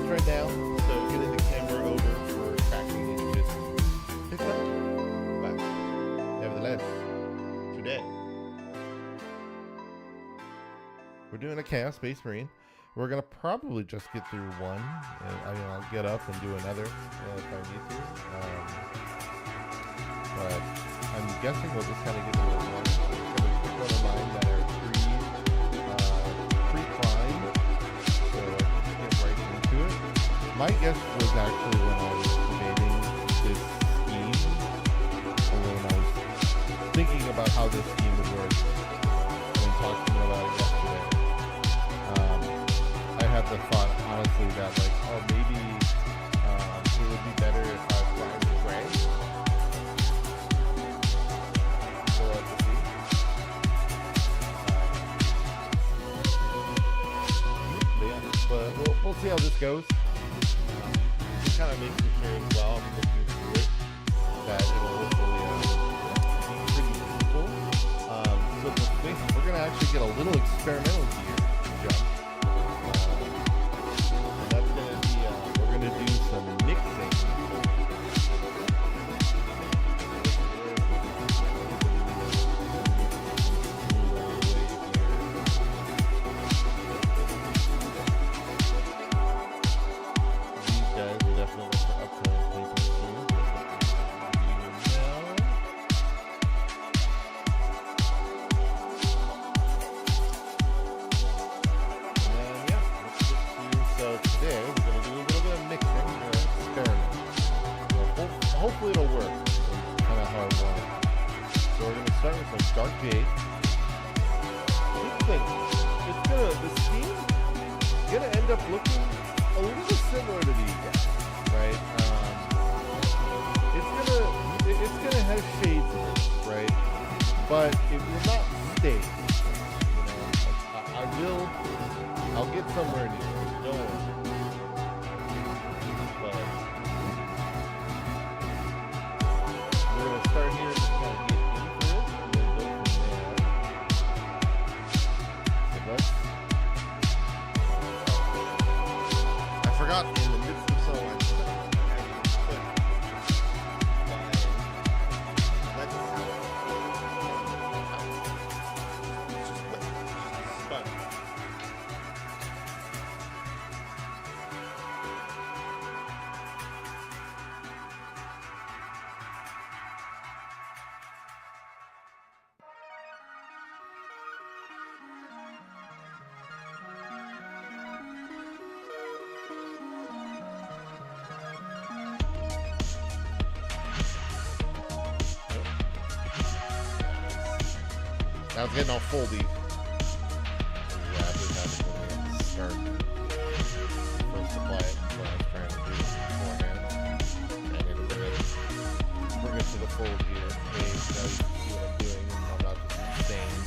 right now, so getting the camera over for tracking images takes time. But nevertheless, today we're doing a Chaos Space Marine. We're gonna probably just get through one, and I'll get up and do another if I need to. But I'm guessing we'll just kind of get through one. We're gonna pick one of mine that are pre-primed, so let's get right into it. My guess was actually when I was debating this scheme, or when I was thinking about how this scheme would work, and talking about it yesterday. I had the thought, honestly, that like, oh, maybe it would be better if I primed the gray. So let's see. But we'll see how this goes. Just kind of making sure as well, I'm looking through it, that it'll hopefully be pretty useful. So we're going to actually get a little experimental gear jump. We're going to do some mixing. These guys are definitely for upcoming playthroughs too. So today we're going to do a little bit of mixing, experiment. Hopefully it'll work, kind of how I want it. So we're going to start with some dark jade. The scheme is going to end up looking a little similar to these guys, right? It's going to have shades in it, right? But it will not stay. I'll get somewhere new. Don't worry. But we're going to start here and just kind of get into it and then go from there. So I forgot in the midst of so much. Now it's getting all foldy. Yeah, I just have to start first apply it. What I was trying to do beforehand. And it'll bring it to the fold here. A, now you can see what I'm doing, and I'm not just insane.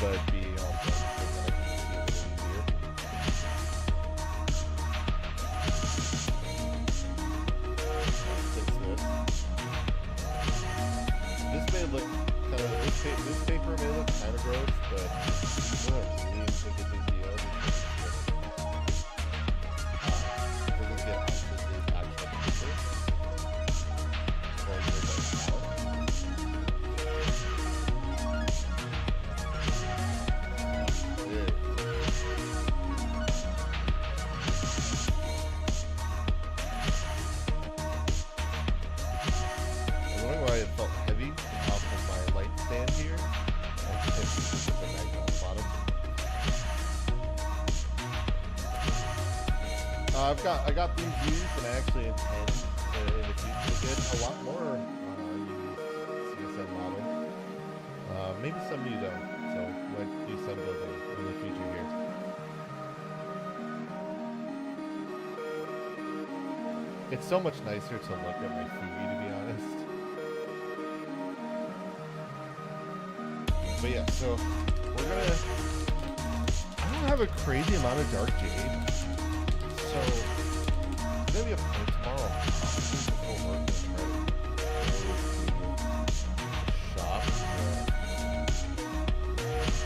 But B, also so that I can see a little easier. This may look this paper may look kind of gross, but I don't really think it's a big deal. It doesn't get onto the actual paper. Or your palette. I'm wondering why it felt heavy off of my light stand here. I got these used, and I actually intend in the future to get a lot more used CSM models. Maybe some new though, so I might do some building in the future here. It's so much nicer to look at my Fury, to be honest. But yeah, so we're gonna. I don't have a crazy amount of dark jade, so it's gonna be a point tomorrow. Shop,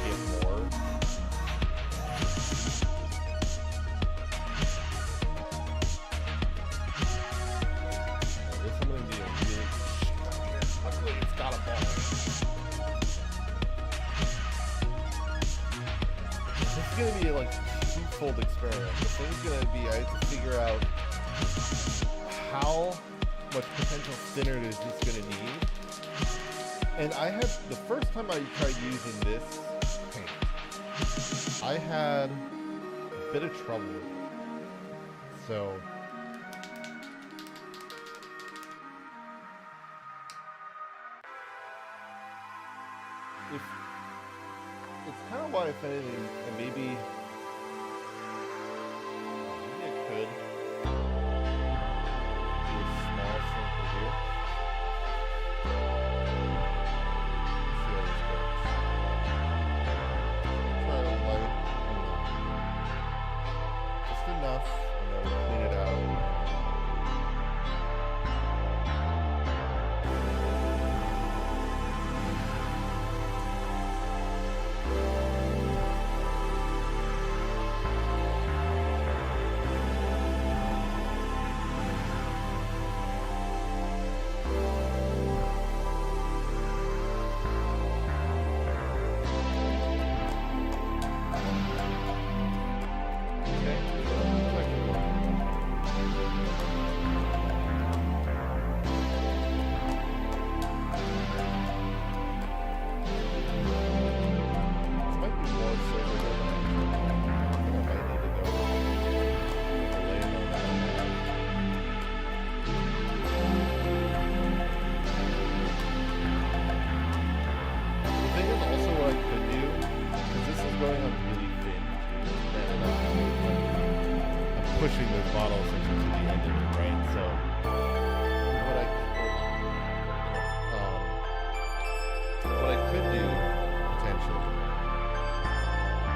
get more. going to be like a twofold experiment. The thing's going to be, I have to figure out how much potential thinner is this going to need. And I had, the first time I tried using this paint, I had a bit of trouble with it. So, if it's kind of why, if anything, and maybe I could do a small sample here. See how this goes. Try to light just enough, and then we'll clean it out. Pushing this bottle essentially to the end of it, right? So what I could do potentially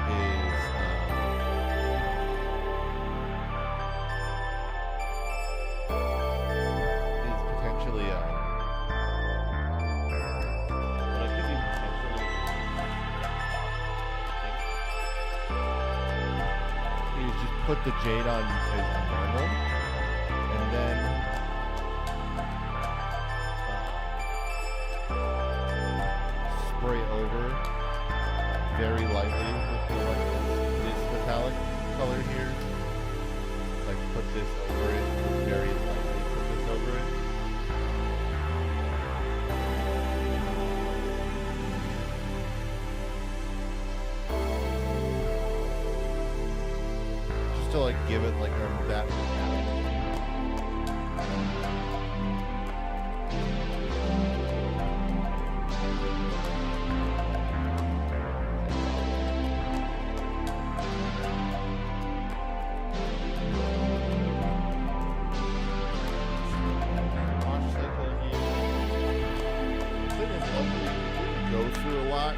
is potentially what I could do potentially is just put the jade on as normal, and then spray over very lightly with this metallic color here. Like put this over it, very lightly put this over it. To like give it like that metallic. Wash cycle here. The thing is lovely. It didn't go through a lot.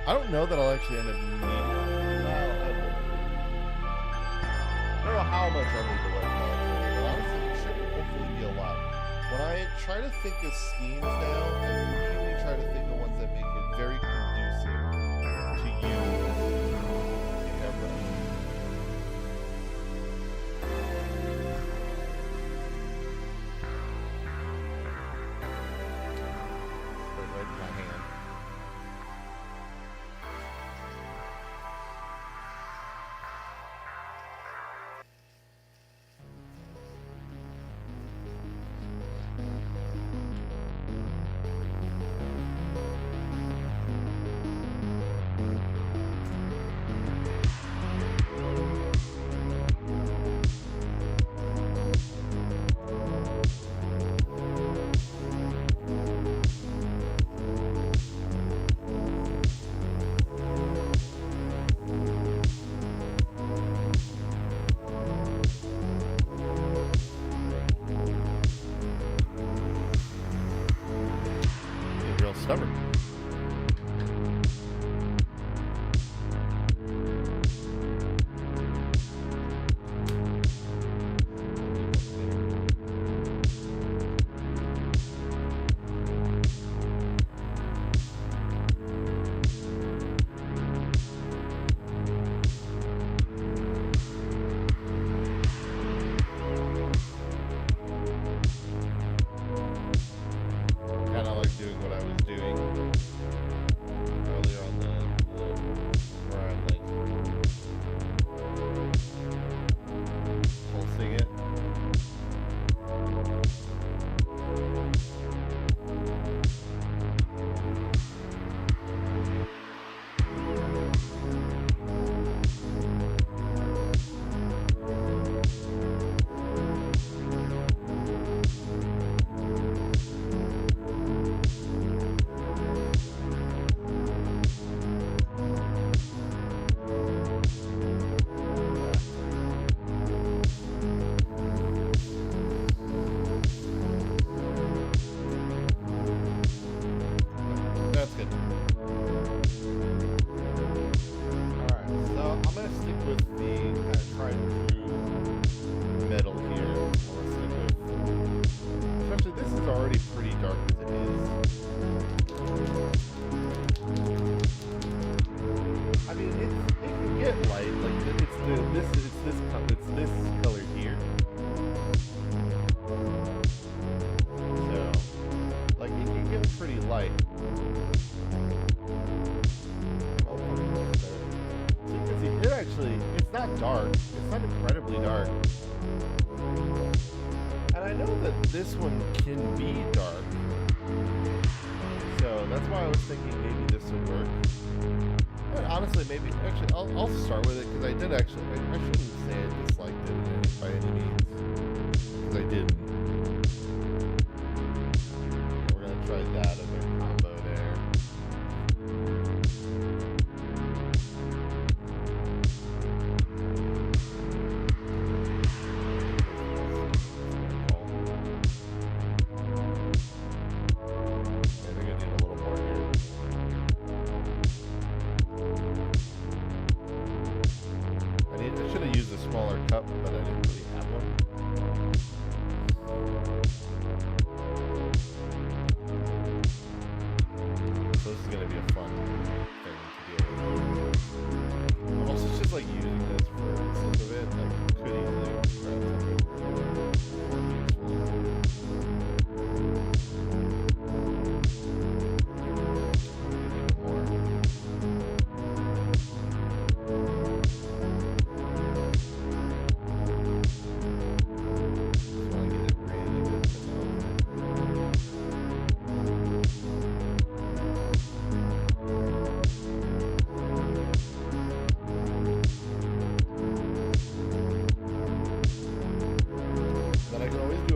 I don't know that I'll actually end up needing. I don't know how much I'll need the white color, but honestly, it should hopefully be a lot. When I try to think of schemes now, I really try to think of ones that make it very conducive to use the airbrush. Right in my hand. Stubborn. dark. It's not incredibly dark. And I know that this one can be dark. So that's why I was thinking maybe this would work. But honestly, maybe, actually, I'll start with it because I did actually, I shouldn't say I disliked it by any means. Because I didn't. We're going to try that as our combo there. Smaller cup, but I didn't really have one. So this is going to be a fun thing to deal with. I'm also just like using this for the sake of it. Like, could easily grab something really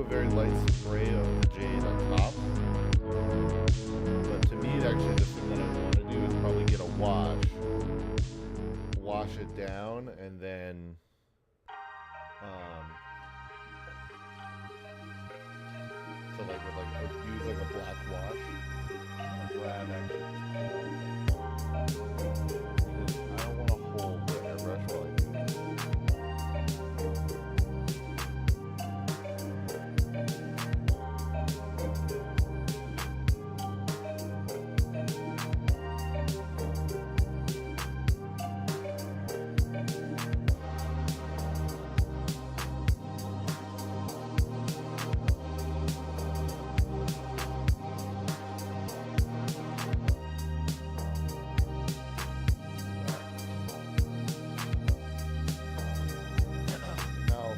very light spray of the jade on top. But to me, actually, the thing that I want to do is probably get a wash it down, and then so like with like use like a black wash. Grab actually. I don't want to hold the airbrush while I do this.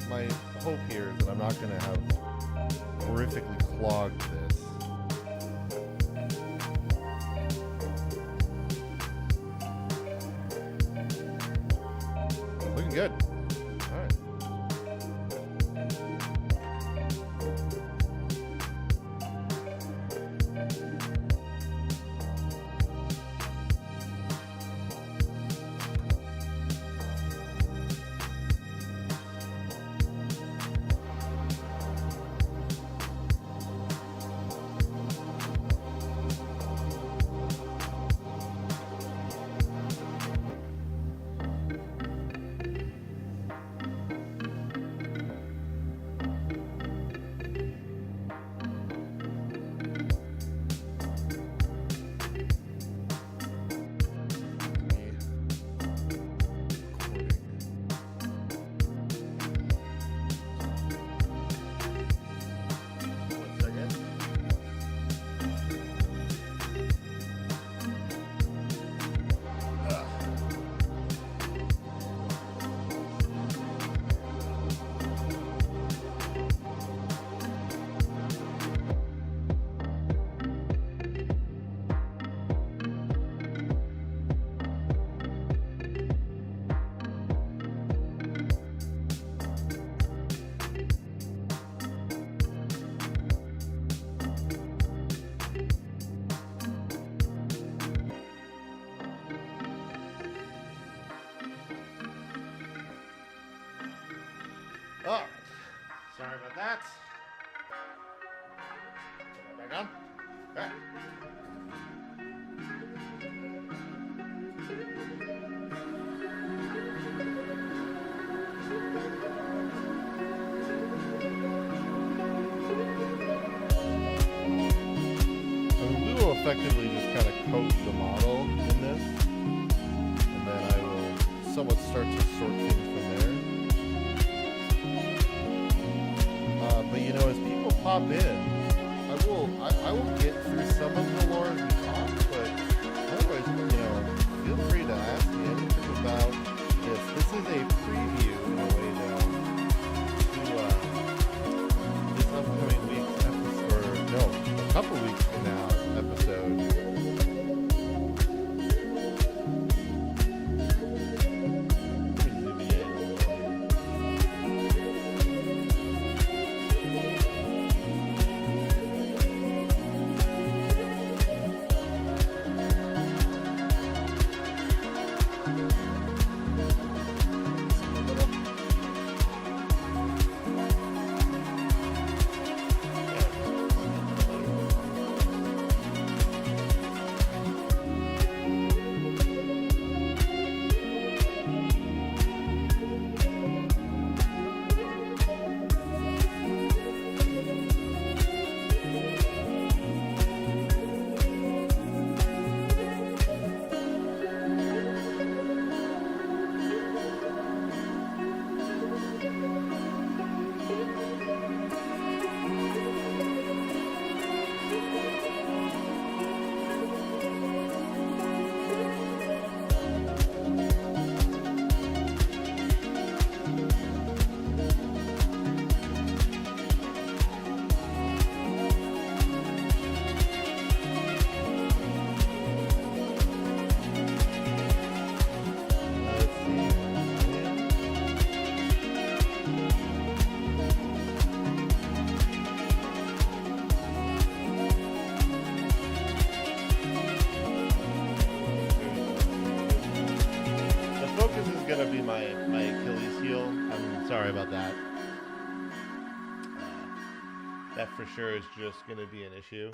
My hope here is that I'm not going to have horrifically clogged this. Looking good. All right. Oh, sorry about that. Put that back on. All right. We will effectively just kind of coat the model in this, and then I will somewhat start to sort things from there. But you know, as people pop in, I will get through some of the lore as we talk, but otherwise, you know, feel free to ask me anything about this. This is a preview gonna be my Achilles heel. I'm sorry about that. That for sure is just gonna be an issue.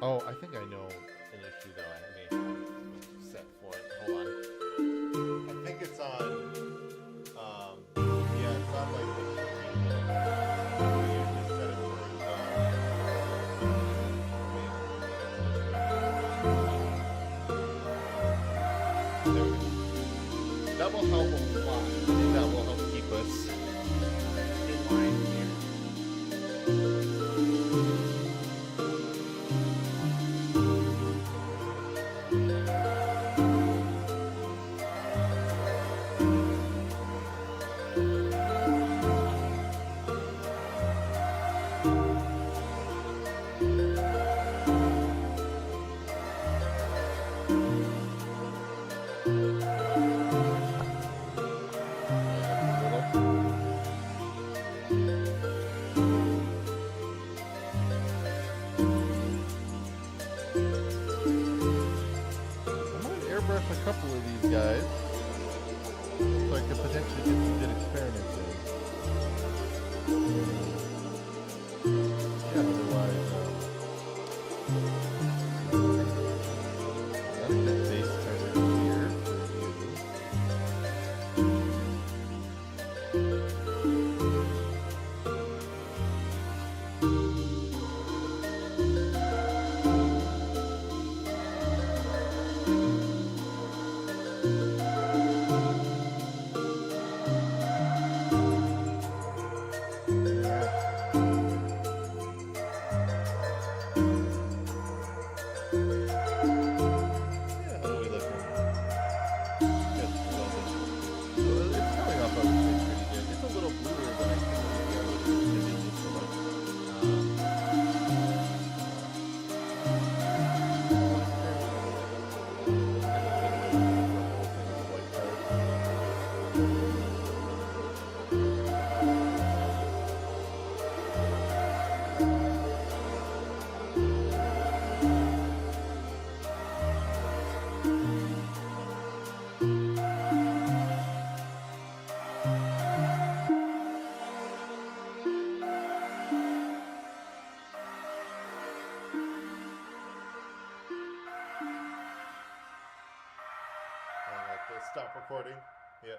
Oh, I think I know an issue though. I may have set for it. Hold on. I think it's on. Yeah, it's on like the screen. I usually set it for there we go. That will help a lot. I think that will help keep us in line here. A couple of these guys so I could potentially get some good experiments in. Yeah, otherwise, got a good base cover here for you. Stop recording. Yeah.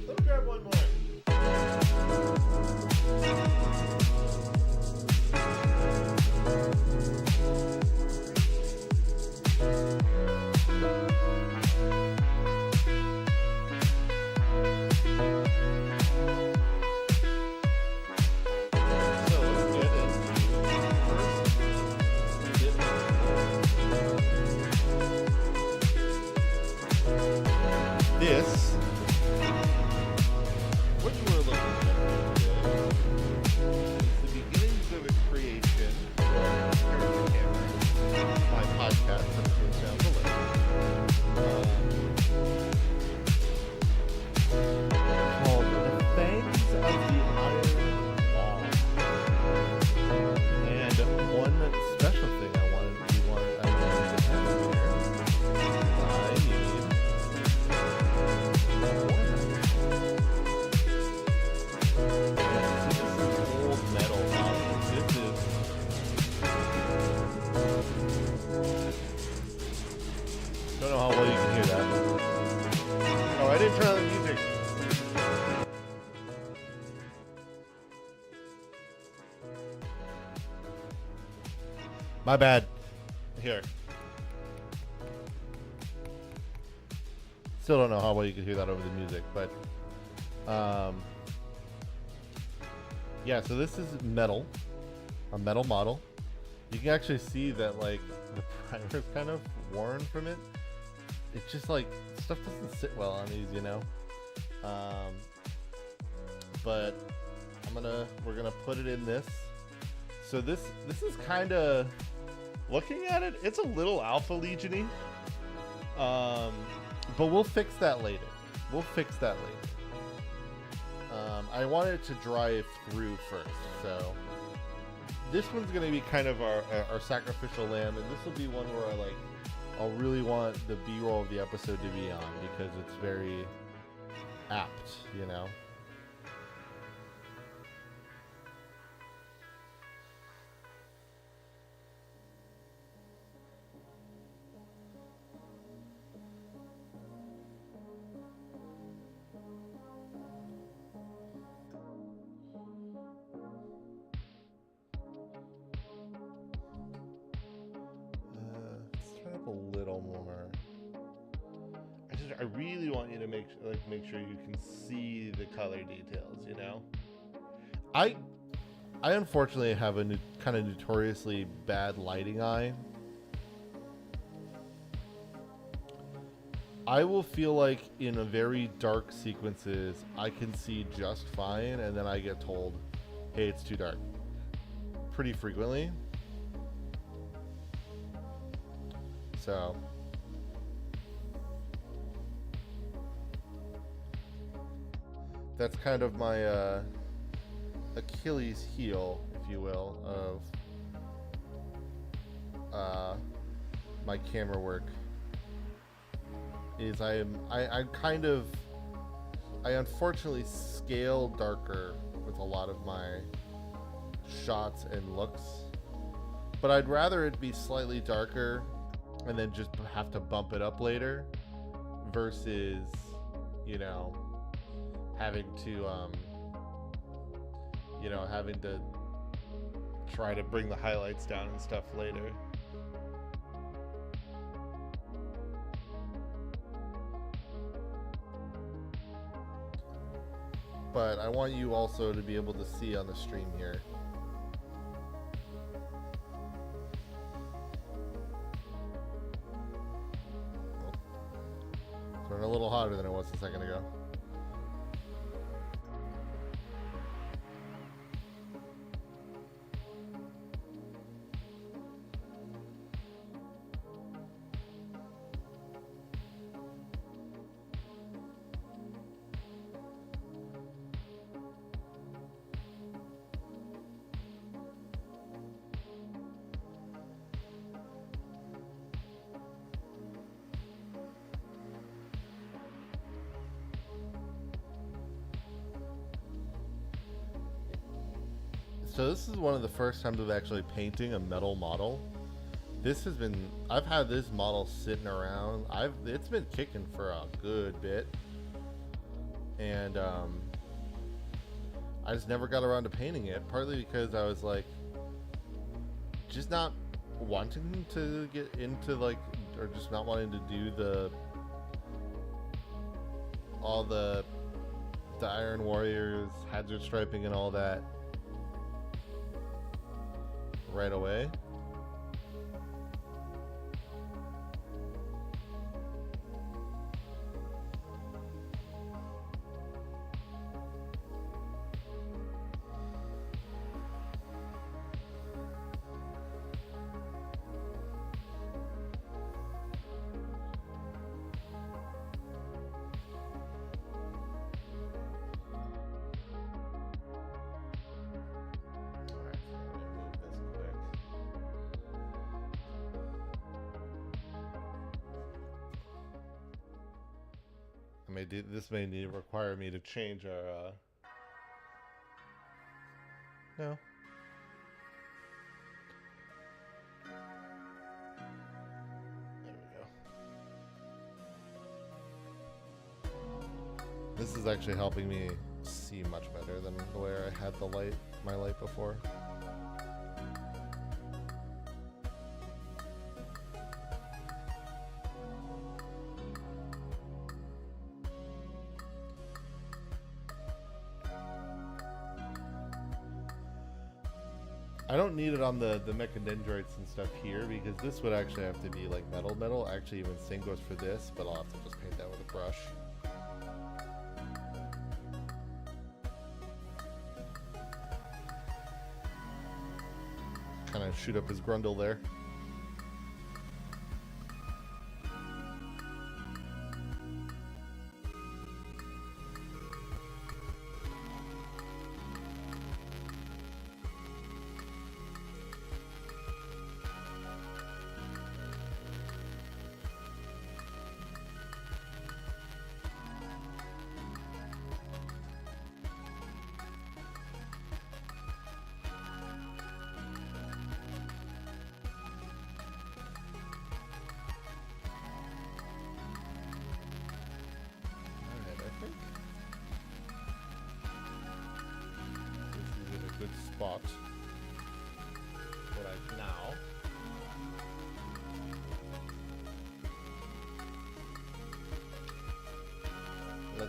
Let me grab one more. This, what you were looking at today, is the beginnings of a creation for my podcast that goes down below. Called The Fangs of the Iron Law. And one special thing I wanted to have here. Don't know how well you can hear that. Oh, I didn't turn on the music. My bad. Here. Still don't know how well you can hear that over the music, but yeah, so this is metal. A metal model. You can actually see that like the primer's kind of worn from it. It's just like stuff doesn't sit well on these, you know. But we're gonna put it in this. So this is kind of, looking at it, it's a little Alpha Legion-y. But we'll fix that later. We'll fix that later. I want it to drive through first, so this one's gonna be kind of our sacrificial lamb, and this will be one where I'll really want the B-roll of the episode to be on because it's very apt, you know. A little more. I really want you to make sure you can see the color details. You know, I unfortunately have a kind of notoriously bad lighting eye. I will feel like in a very dark sequences I can see just fine, and then I get told, "Hey, it's too dark," pretty frequently. So that's kind of my Achilles heel, if you will, of my camera work. Is I unfortunately scale darker with a lot of my shots and looks, but I'd rather it be slightly darker and then just have to bump it up later versus, you know, having to try to bring the highlights down and stuff later. But I want you also to be able to see on the stream here. A little hotter than it was a second ago. So this is one of the first times of actually painting a metal model. I've had this model sitting around. It's been kicking for a good bit. And I just never got around to painting it, partly because I was like, just not wanting to get into or just not wanting to do all the Iron Warriors, hazard striping and all that right away. This may require me to change our no. There we go. This is actually helping me see much better than the way I had my light before. I don't need it on the mechadendrites and stuff here because this would actually have to be like metal. Actually, even same goes for this, but I'll have to just paint that with a brush. Kind of shoot up his grundle there.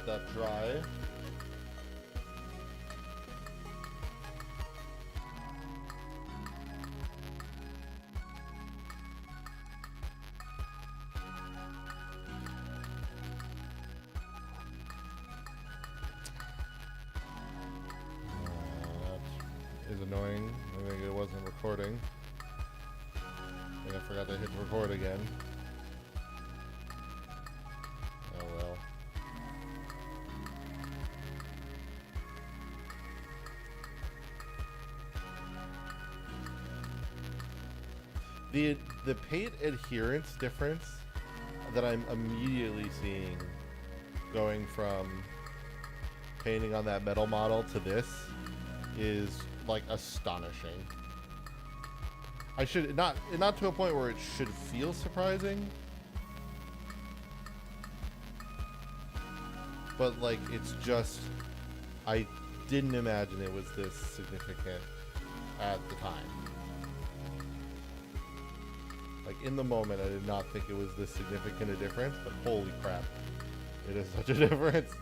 that dry. That is annoying. I think it wasn't recording. I think I forgot to hit record again. Oh well. The paint adherence difference that I'm immediately seeing going from painting on that metal model to this is like astonishing. I should not to a point where it should feel surprising, but like it's just, I didn't imagine it was this significant at the time. Like in the moment, I did not think it was this significant a difference, but holy crap, it is such a difference.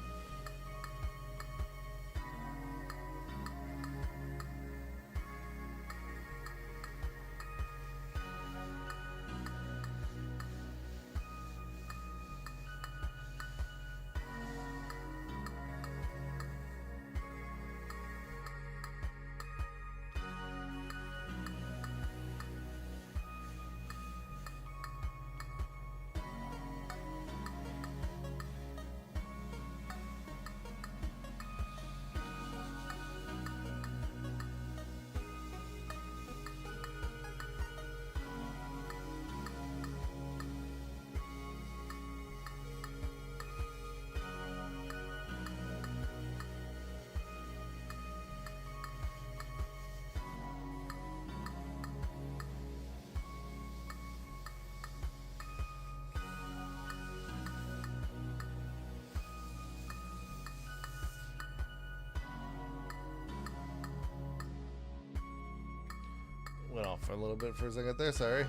Went off for a little bit for a second there, sorry.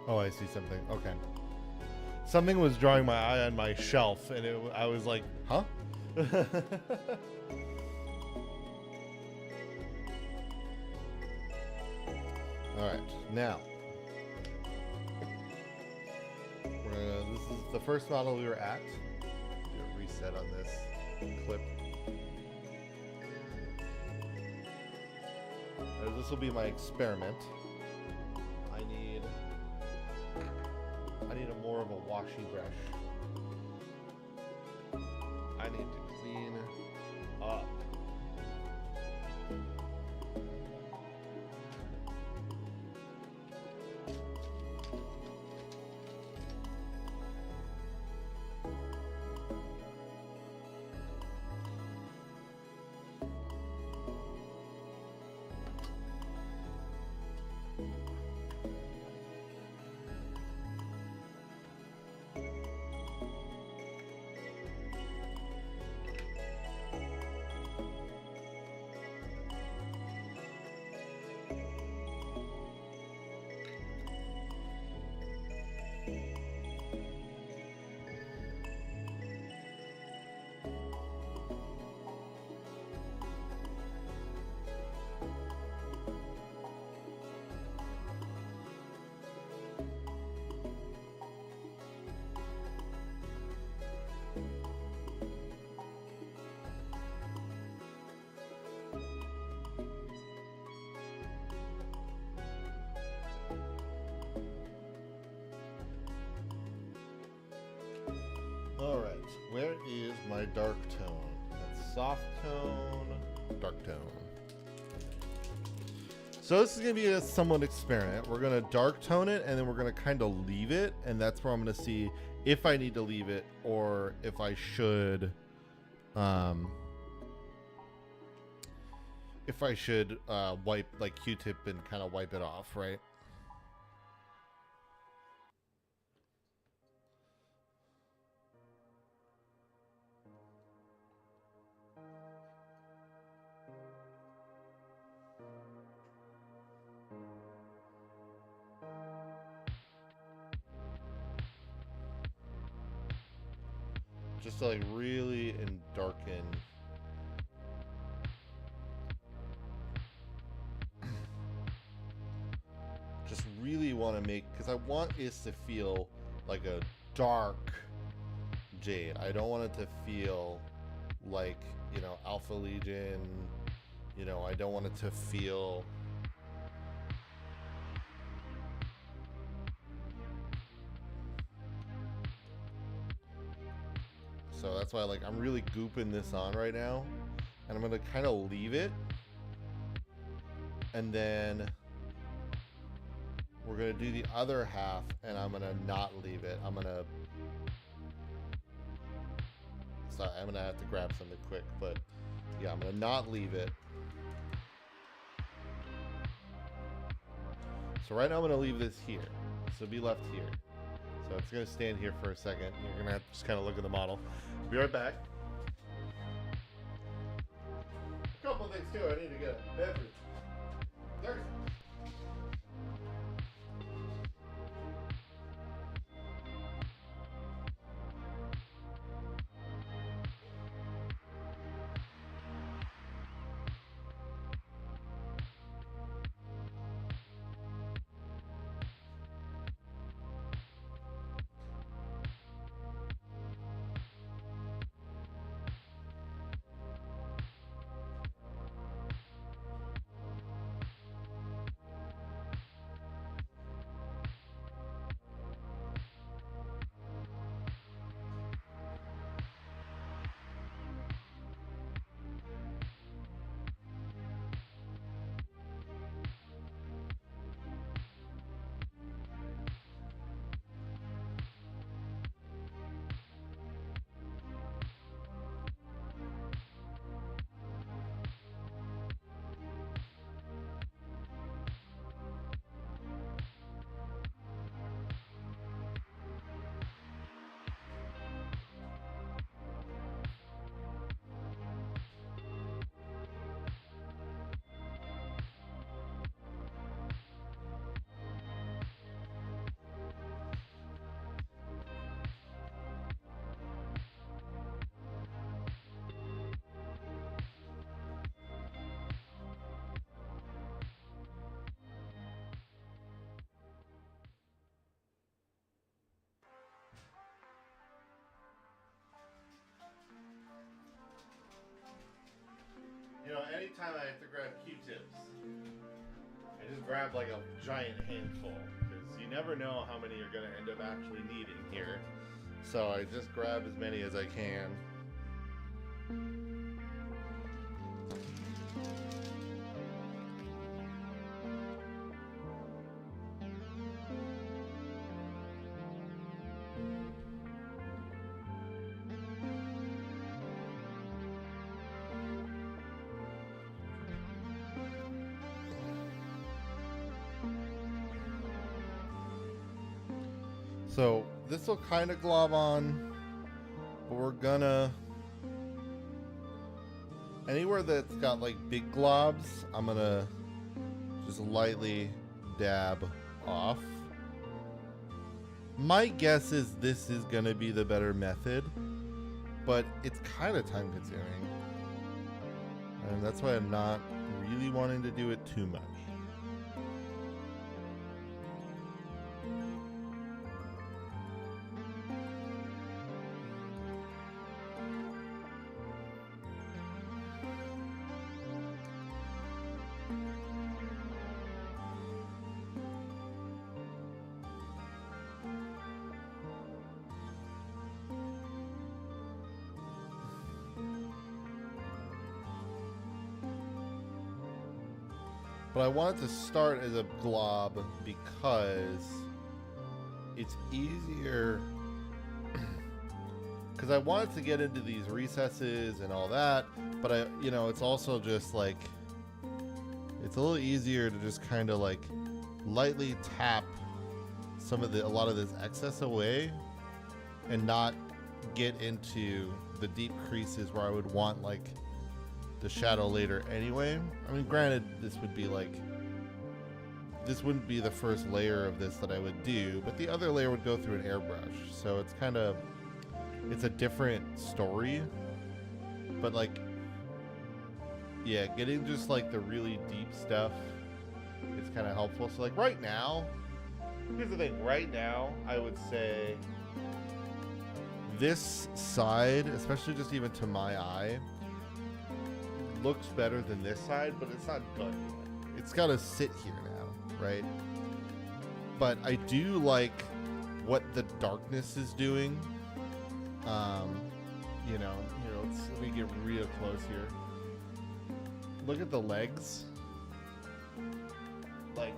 Oh, I see something. Okay. Something was drawing my eye on my shelf, and I was like, huh? Alright, now. This is the first model we were at. Do a reset on this clip. This will be my experiment. I need a more of a washy brush. I need to clean up. dark tone. That's soft tone, dark tone. So this is going to be a somewhat experiment. We're going to dark tone it, and then we're going to kind of leave it, and that's where I'm going to see if I need to leave it or if I should wipe, like, Q-tip and kind of wipe it off, right? Just to, like, really and darken. Just really want to make, because I want this to feel like a dark jade. I don't want it to feel like, you know, Alpha Legion. You know, I don't want it to feel so that's why, like, I'm really gooping this on right now, and I'm gonna kind of leave it, and then we're gonna do the other half, and I'm gonna not leave it. I'm gonna have to grab something quick, but yeah, I'm gonna not leave it. So right now I'm gonna leave this here, so be left here. So it's gonna stand here for a second. You're gonna have to just kind of look at the model. Be right back. A couple things too. I need to get a beverage. There's. You know, anytime I have to grab Q-tips, I just grab like a giant handful, because you never know how many you're going to end up actually needing here. So I just grab as many as I can. So this will kind of glob on, but we're gonna, anywhere that's got like big globs, I'm gonna just lightly dab off. My guess is this is gonna be the better method, but it's kind of time consuming, and that's why I'm not really wanting to do it too much. But I wanted to start as a glob because it's easier. Because I wanted to get into these recesses and all that, but it's also just like, it's a little easier to just kind of like lightly tap a lot of this excess away and not get into the deep creases where I would want like the shadow later anyway. I mean, granted, this wouldn't be the first layer of this that I would do, but the other layer would go through an airbrush. So it's a different story, but like, yeah, getting just like the really deep stuff is kind of helpful. So like right now, here's the thing, right now, I would say this side, especially just even to my eye, looks better than this side, but it's not good. It's got to sit here now, right? But I do like what the darkness is doing. Let me get real close here. Look at the legs. Like,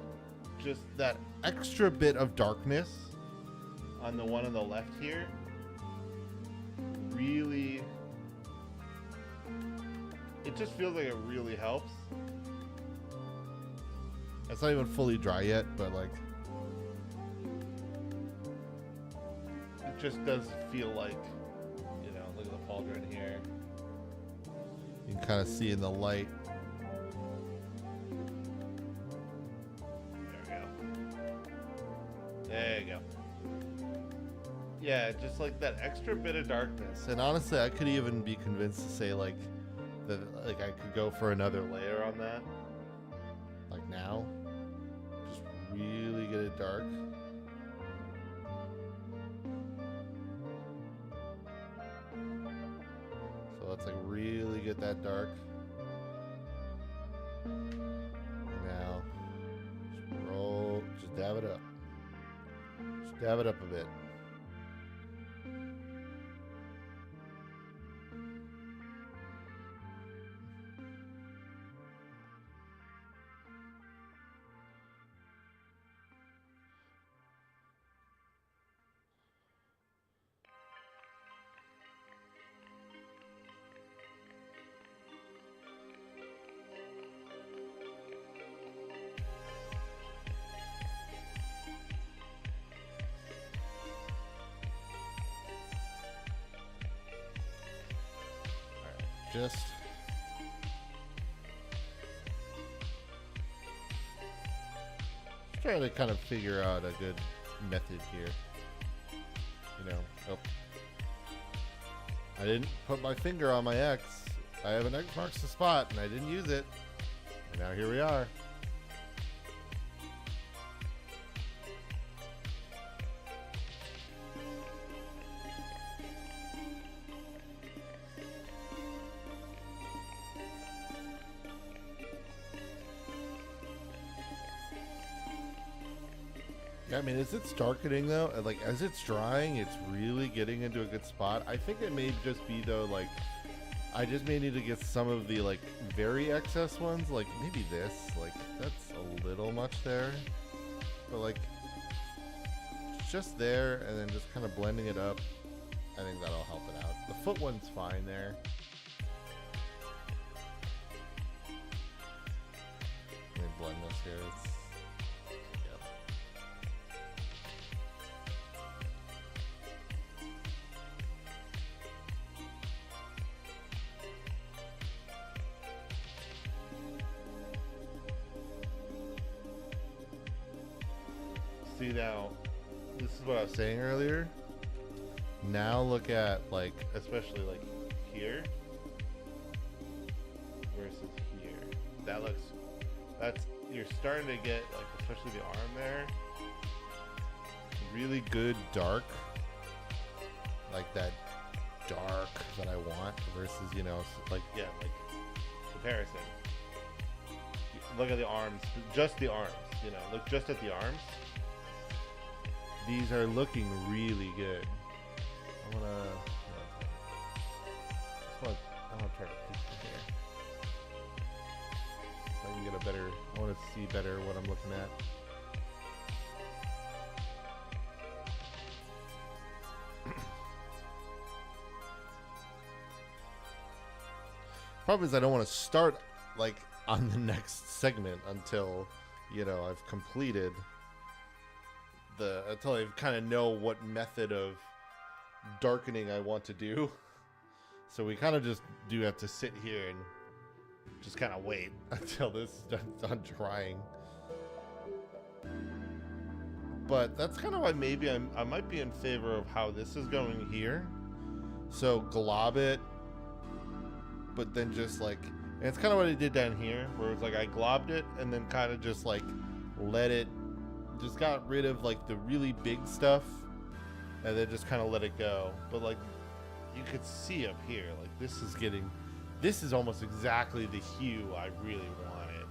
just that extra bit of darkness on the one on the left here really, it just feels like it really helps. It's not even fully dry yet, but like, it just does feel like, look at the pauldron here. You can kind of see in the light. There you go. Yeah, just like that extra bit of darkness. And honestly, I could even be convinced to say like that, like I could go for another layer on that. Like now, just really get it dark. So let's like really get that dark. Now, just dab it up. Just dab it up a bit. Just trying to kind of figure out a good method here. Oh, I didn't put my finger on my X. I have an X marks the spot, and I didn't use it. And now here we are. I mean, as it's darkening though, like as it's drying, it's really getting into a good spot. I think it may just be though, like I just may need to get some of the like very excess ones, like maybe this, like that's a little much there, but like just there, and then just kind of blending it up. I think that'll help it out. The foot one's fine there. Let me blend this here. See, now, this is what I was saying earlier. Now look at, like, especially, like, here versus here. You're starting to get, like, especially the arm there, really good dark. Like, that dark that I want versus, like comparison. Look at the arms, just the arms, look just at the arms. These are looking really good. I wanna try to peek from here, so I can get a better. I want to see better what I'm looking at. Problem is, I don't want to start like on the next segment until, you know, I've completed until I kind of know what method of darkening I want to do. So we kind of just do have to sit here and just kind of wait until this is done drying. But that's kind of why maybe I might be in favor of how this is going here. So glob it, but then just like, and it's kind of what I did down here, where it's like I globbed it and then kind of just like let it, just got rid of like the really big stuff and then just kind of let it go. But like you could see up here, like this is almost exactly the hue I really wanted.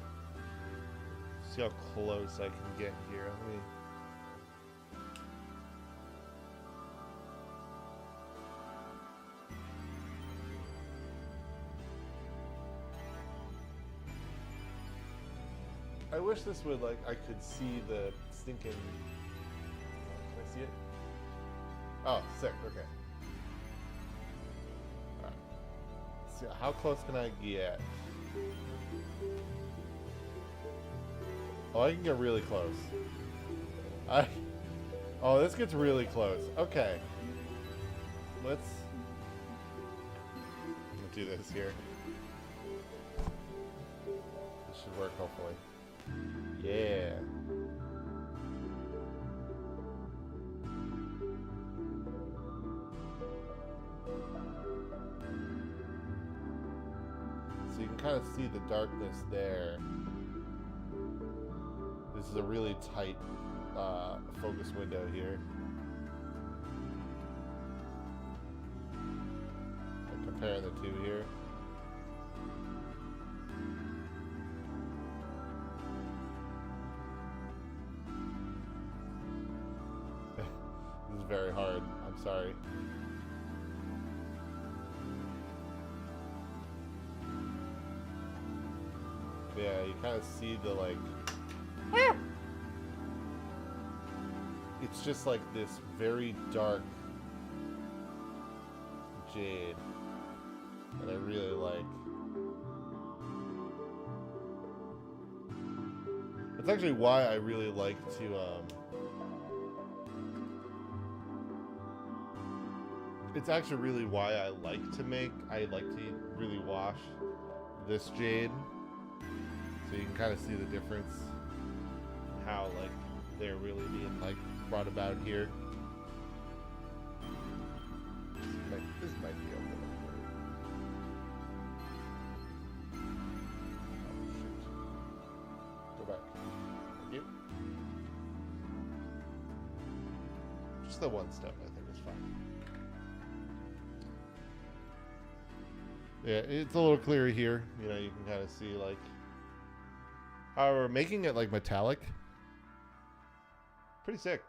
See how close I can get here. Let me, I wish this would, like, I could see the stinking... Can I see it? Oh, sick, okay. Alright. So how close can I get? Oh, I can get really close. Oh, this gets really close. Okay. Let's do this here. This should work, hopefully. Yeah. So you can kind of see the darkness there. This is a really tight focus window here. I'm comparing the two here. Very hard. I'm sorry. Yeah, you kind of see the like... It's just like this very dark jade that I really like. That's actually why I really like to it's actually really why I like to really wash this jade. So you can kind of see the difference in how like they're really being like brought about here. This might be a little weird. Oh shoot. Go back. Thank you. Just the one step I think is fine. Yeah, it's a little clearer here. You know, you can kind of see like, however, making it like metallic, pretty sick.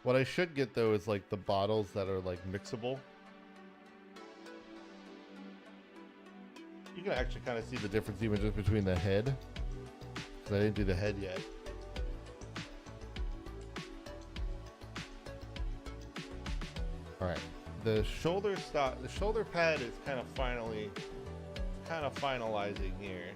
What I should get though is like the bottles that are like mixable. You can actually kind of see the difference even just between the head, because I didn't do the head yet. All right. The shoulder pad is kind of finalizing here.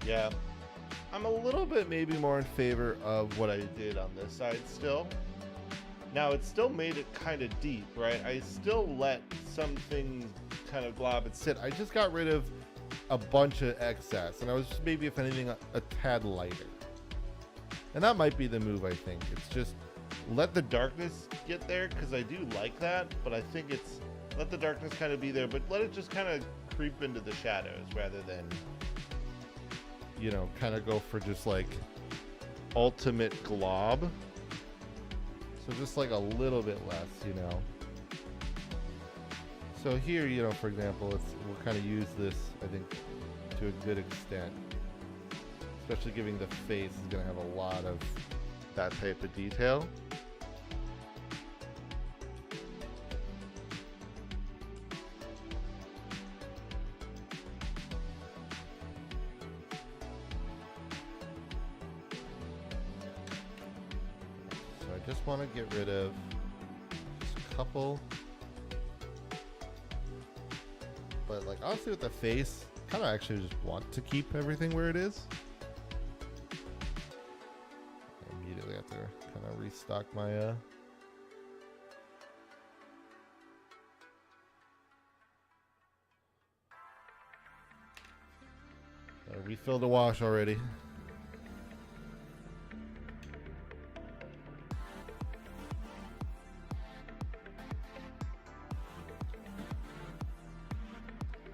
Yeah, I'm a little bit maybe more in favor of what I did on this side still. Now it still made it kind of deep, right? I still let some things kind of glob and sit. I just got rid of a bunch of excess, and I was just maybe, if anything, a tad lighter. And that might be the move, I think. It's just let the darkness get there, because I do like that, but I think it's let the darkness kind of be there, but let it just kind of creep into the shadows rather than, you know, kind of go for just like ultimate glob. So just like a little bit less, you know. So here, you know, for example, we'll kind of use this, I think, to a good extent. Especially giving the face is going to have a lot of that type of detail. So I just want to get rid of just a couple. But like honestly with the face, kind of actually just want to keep everything where it is. I immediately have to kind of restock my refilled the wash already.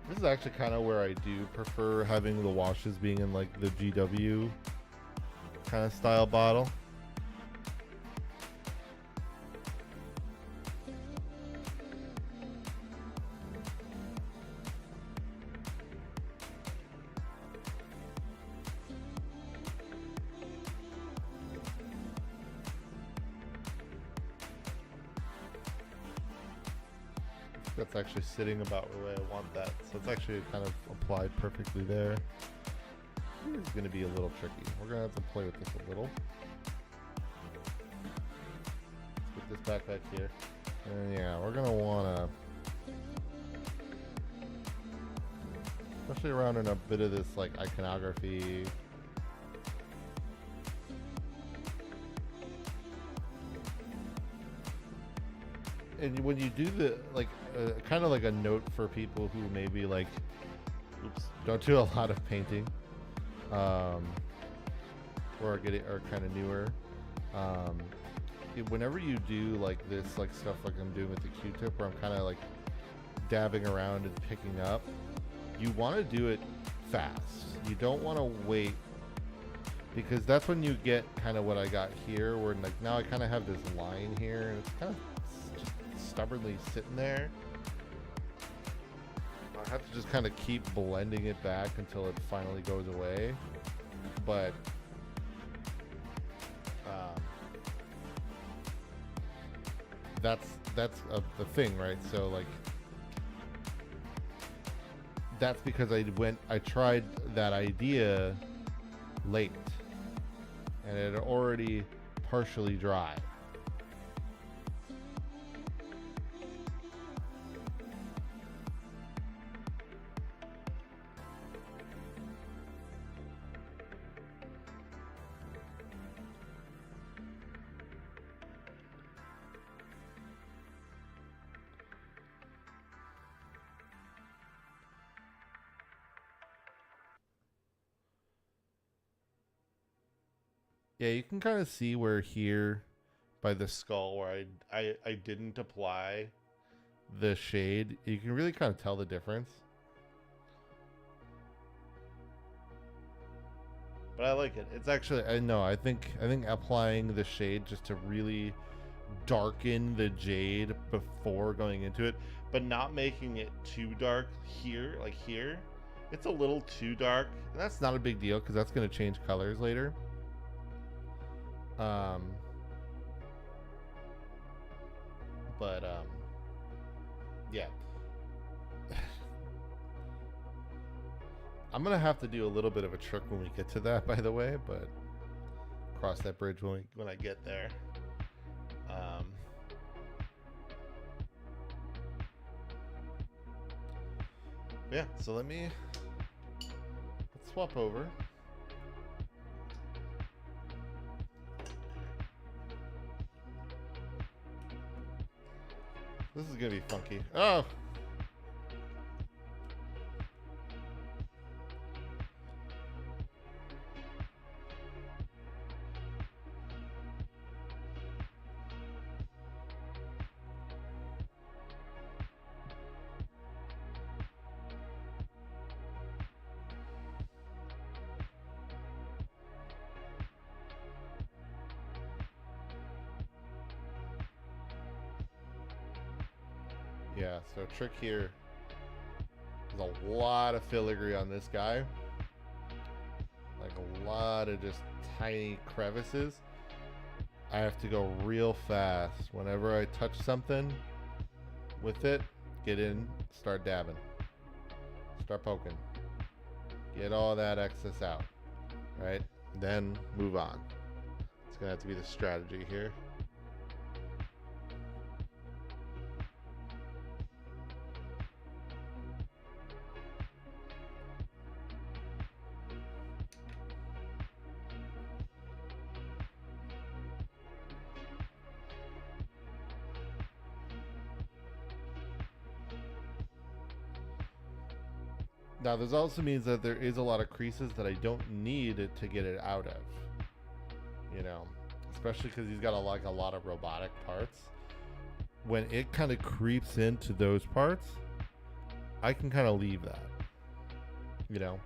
This is actually kind of where I do prefer having the washes being in like the GW kind of style bottle. That's actually sitting about the way I want that, so it's actually kind of applied perfectly there. It's going to be a little tricky. We're going to have to play with this a little. Let's get this back here. And yeah, we're going to want to, especially around in a bit of this like iconography. And when you do the like kind of like a note for people who maybe like don't do a lot of painting or are kind of newer, whenever you do like this like stuff like I'm doing with the Q-tip where I'm kind of like dabbing around and picking up, you want to do it fast. You don't want to wait, because that's when you get kind of what I got here where like now I kind of have this line here and it's kind of stubbornly sitting there. I have to just kind of keep blending it back until it finally goes away. But that's the thing, right? So like that's because I tried that idea late and it had already partially dried. Yeah, you can kind of see where here by the skull where I didn't apply the shade. You can really kind of tell the difference. But I like it. It's actually, I think applying the shade just to really darken the jade before going into it, but not making it too dark here, like here. It's a little too dark. And that's not a big deal because that's going to change colors later. Yeah. I'm gonna have to do a little bit of a trick when we get to that, by the way, but cross that bridge when I get there. Yeah, so let's swap over. This is gonna be funky. Oh! Yeah, so trick here. There's a lot of filigree on this guy. Like a lot of just tiny crevices. I have to go real fast. Whenever I touch something with it, get in, start dabbing. Start poking. Get all that excess out. Right? Then move on. It's going to have to be the strategy here. Now, this also means that there is a lot of creases that I don't need to get it out of. You know, especially because he's got a lot of robotic parts. When it kind of creeps into those parts, I can kind of leave that. You know?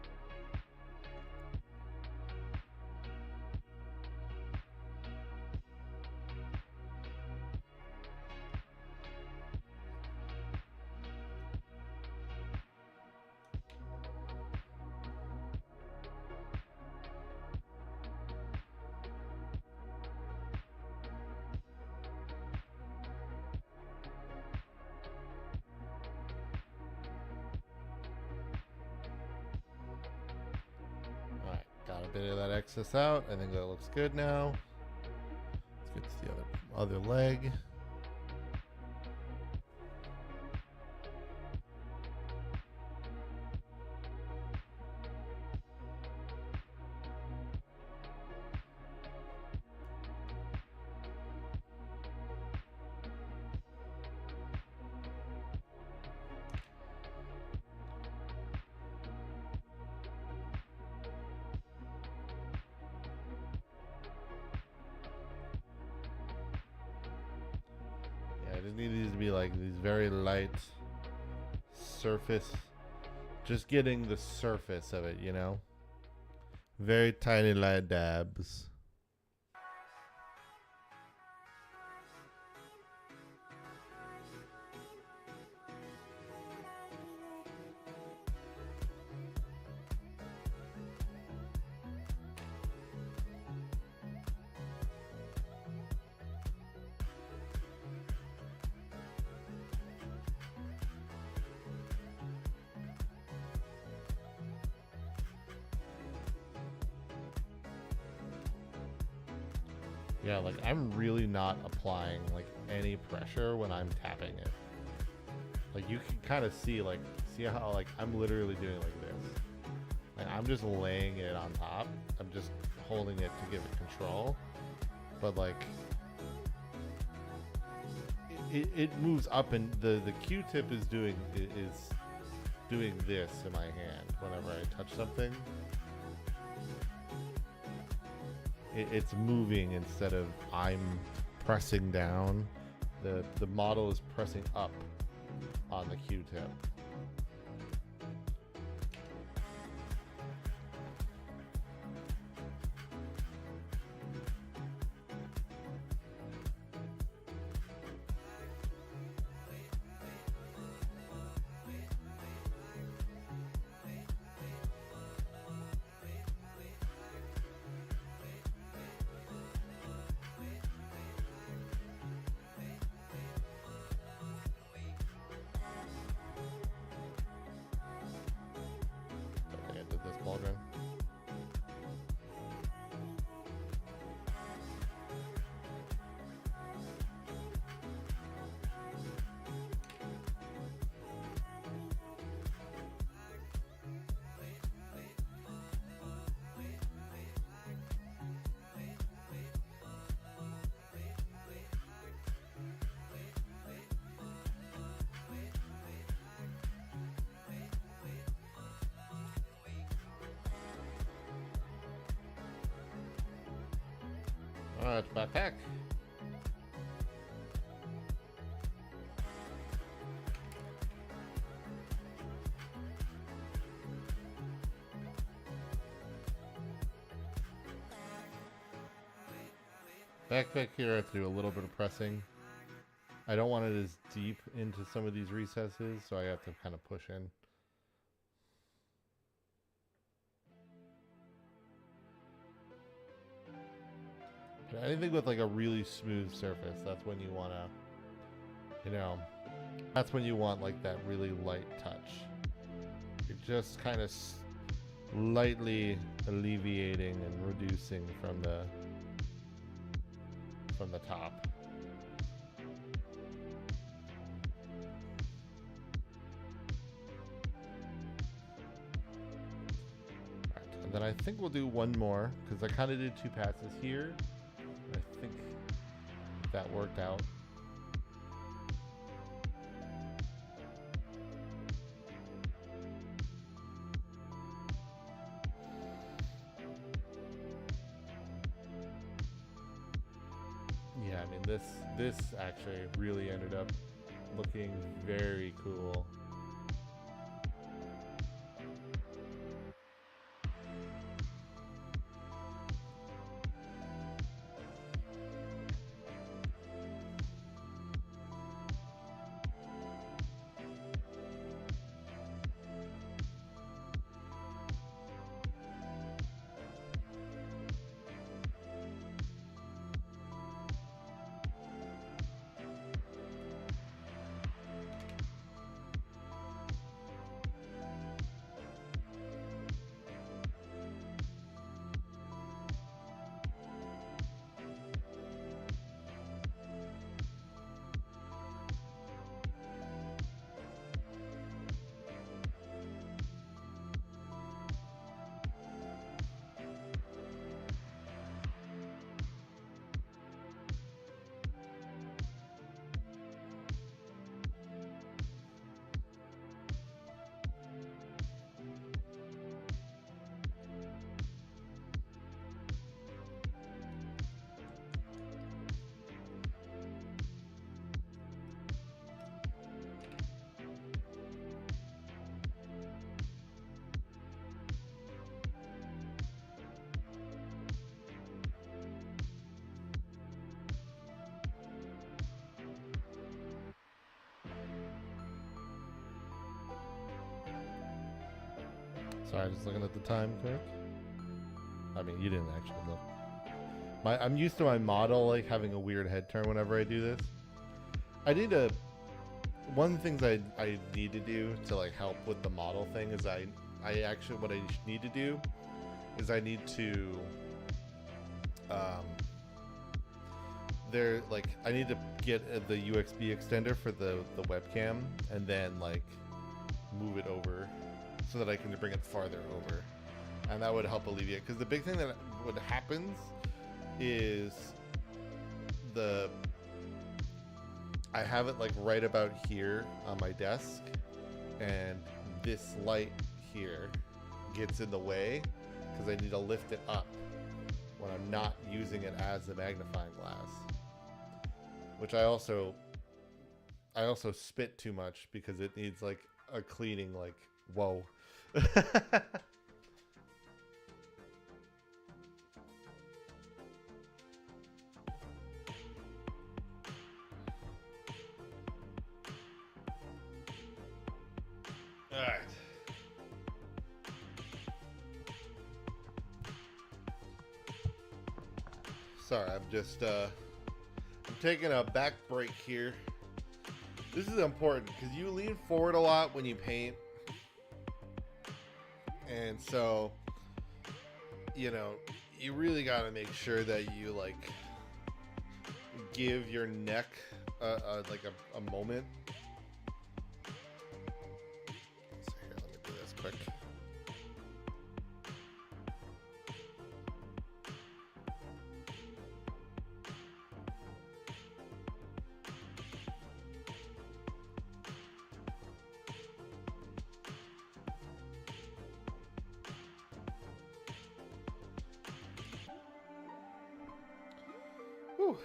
Alright, got a bit of that excess out. I think that looks good now. Let's get to the other leg. I just need these to be like these very light surface. Just getting the surface of it, you know? Very tiny light dabs. Yeah, like I'm really not applying like any pressure when I'm tapping it. Like you can kind of see how like I'm literally doing like this. Like I'm just laying it on top. I'm just holding it to give it control. But like it moves up, and the Q-tip is doing this in my hand whenever I touch something. It's moving instead of I'm pressing down. The model is pressing up on the Q-tip. Ballroom. Alright, backpack. Backpack here, I have to do a little bit of pressing. I don't want it as deep into some of these recesses, so I have to kind of push in. But anything with like a really smooth surface, that's when you want to, you know, that's when you want like that really light touch. You're just kind of lightly alleviating and reducing from the top. Right, and then I think we'll do one more because I kind of did 2 passes here. I think that worked out. Yeah, I mean this actually really ended up looking very cool. Sorry, just looking at the time quick. I mean, you didn't actually look. I'm used to my model like having a weird head turn whenever I do this. I need to. One of the things I need to do to like help with the model thing is I actually what I need to do is I need to I need to get the USB extender for the webcam and then like move it over so that I can bring it farther over, and that would help alleviate, because the big thing that what happens is I have it like right about here on my desk, and this light here gets in the way because I need to lift it up when I'm not using it as a magnifying glass, which I also spit too much because it needs like a cleaning, like whoa. All right. Sorry, I'm just I'm taking a back break here. This is important because you lean forward a lot when you paint. And so, you know, you really got to make sure that you like give your neck a moment. So here, let me do this quick. Whew.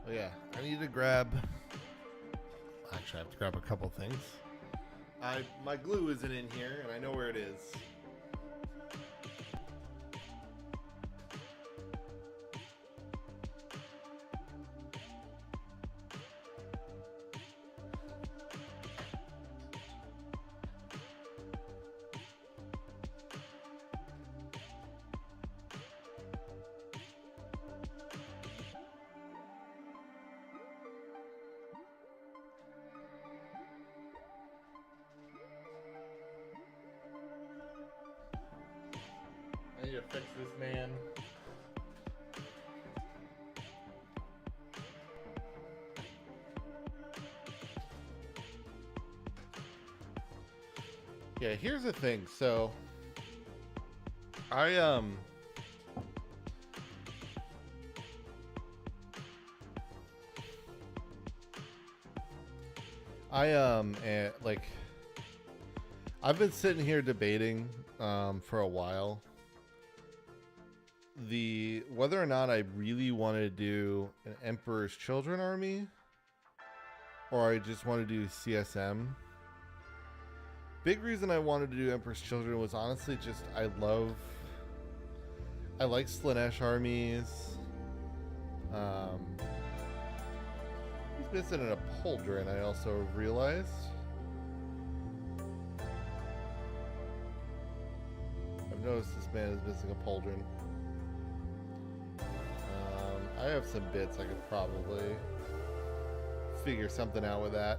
Oh yeah, I need to grab. Actually, I have to grab a couple things. My glue isn't in here, and I know where it is. fix this man. Yeah, here's the thing. So, I like, I've been sitting here debating for a while whether or not I really want to do an Emperor's Children army or I just want to do CSM. Big reason I wanted to do Emperor's Children was honestly just I like Slaanesh armies. He's missing a pauldron, I also realized. I've noticed this man is missing a pauldron. I have some bits I could probably figure something out with that.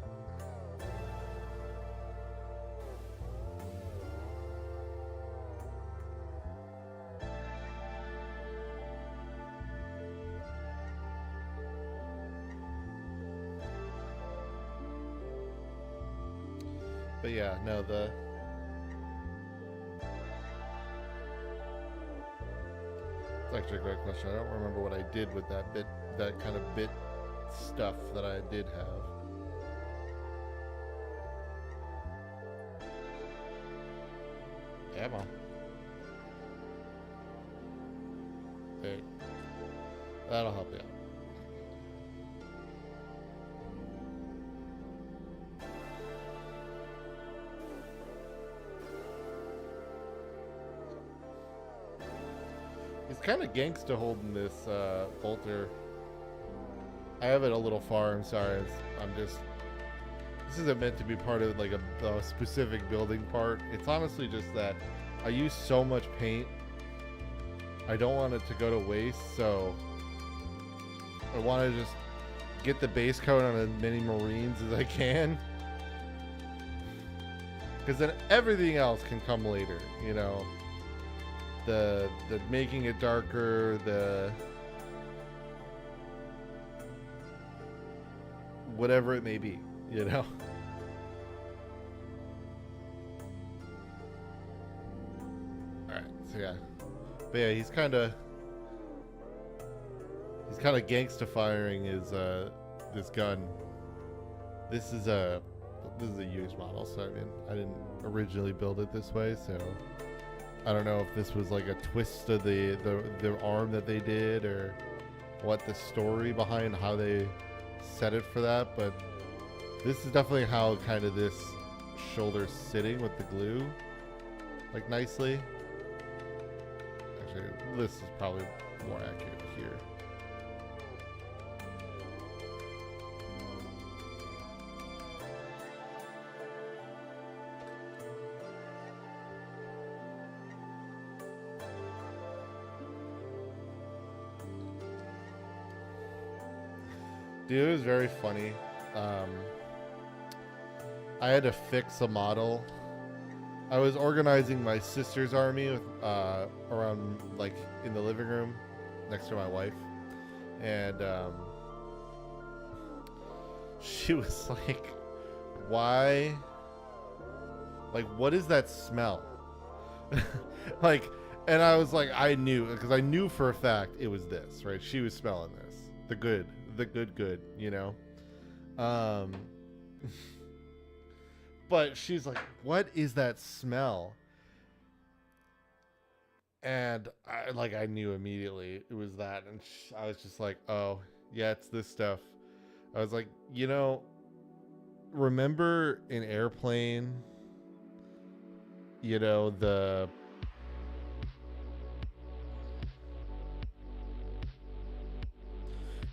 But yeah, no, it's actually a great question. I don't remember what I did with that kind of bit stuff that I did have. Yeah, Mom. Hey, that'll help you out. He's kind of gangsta holding this bolter. I have it a little far. I'm sorry. This isn't meant to be part of like a specific building part. It's honestly just that I use so much paint. I don't want it to go to waste, so I want to just get the base coat on as many Marines as I can. Because then everything else can come later, you know. The making it darker, the whatever it may be, you know. All right, so yeah, but yeah, he's kind of gangsta firing his this gun. This is a used model, so I mean, I didn't originally build it this way, so. I don't know if this was like a twist of the arm that they did or what the story behind how they set it for that, but this is definitely how kind of this shoulder's sitting with the glue, like nicely. Actually, this is probably more accurate here. Dude, it was very funny. I had to fix a model. I was organizing my sister's army with, around, like, in the living room next to my wife. And she was like, why? Like, what is that smell? Like, and I was like, I knew, because I knew for a fact it was this, right? She was smelling this. The good, you know? But she's like, what is that smell? And I knew immediately it was that. And I was just like, oh, yeah, it's this stuff. I was like, you know, remember in Airplane, you know,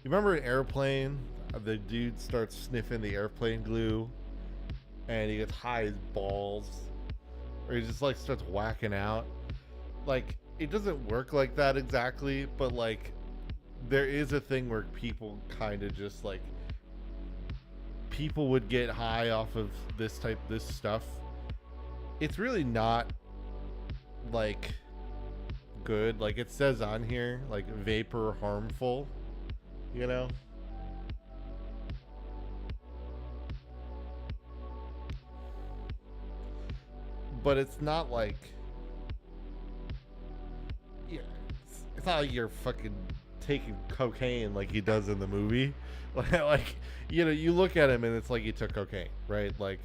you remember in Airplane, the dude starts sniffing the airplane glue and he gets high as balls, or he just like starts whacking out. Like, it doesn't work like that exactly, but like there is a thing where people kind of just like, people would get high off of this stuff. It's really not like good. Like it says on here, like vapor harmful, you know? But it's not like, yeah, it's not like you're fucking taking cocaine like he does in the movie. Like, you know, you look at him and it's like he took cocaine, right? Like,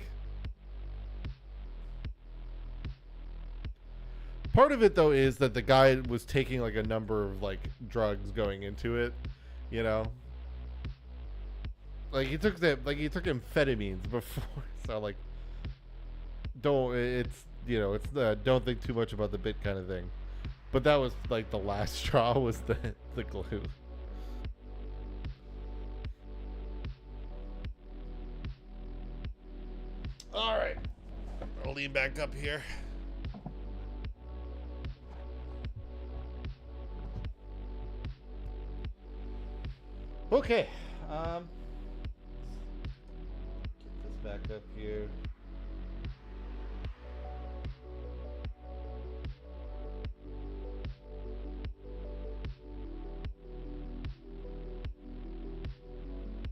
part of it though is that the guy was taking like a number of like drugs going into it, you know. Like he took amphetamines before, so like, it's you know it's the don't think too much about the bit kind of thing. But that was like the last straw was the glue. All right, I'll lean back up here. Okay, get this back up here.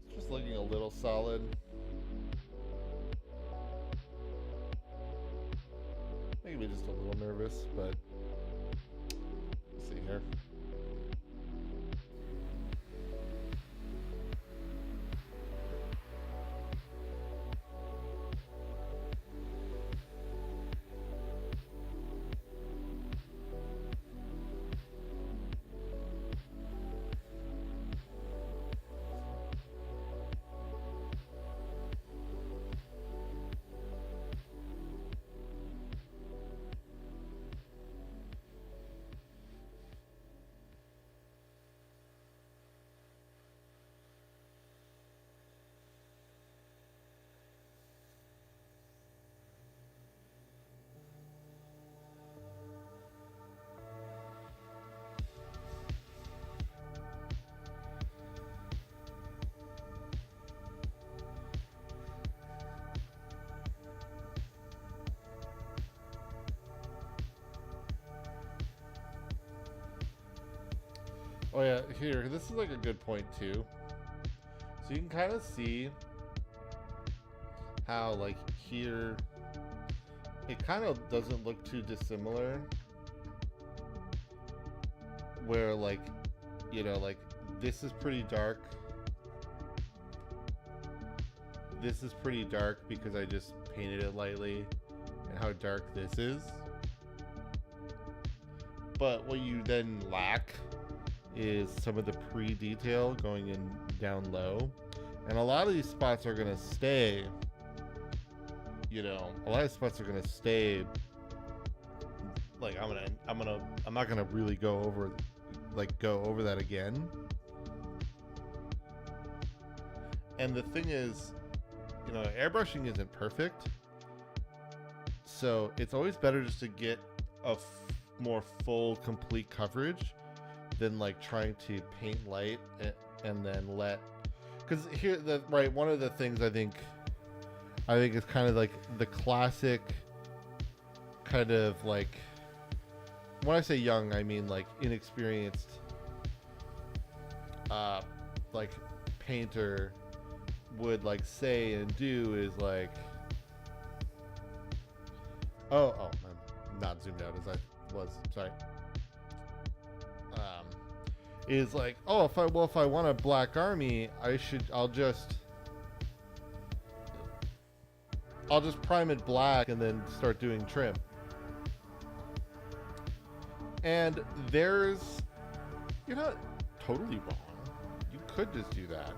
It's just looking a little solid. Maybe just a little nervous, but let's see here. Oh yeah, here, this is like a good point too. So you can kind of see how like here, it kind of doesn't look too dissimilar. Where like, you know, like this is pretty dark. This is pretty dark because I just painted it lightly, and how dark this is. But what you then lack is some of the pre-detail going in down low, and a lot of these spots are gonna stay, you know, a lot of spots are gonna stay like I'm not gonna really go over that again. And the thing is, you know, airbrushing isn't perfect, so it's always better just to get a more full complete coverage than like trying to paint light and then let, because here one of the things I think is kind of like the classic kind of like, when I say young I mean like inexperienced like painter would like say and do is like, oh I'm not zoomed out as I was, sorry. Is like, oh, if I want a black army, I'll just prime it black and then start doing trim. And you're not totally wrong. You could just do that.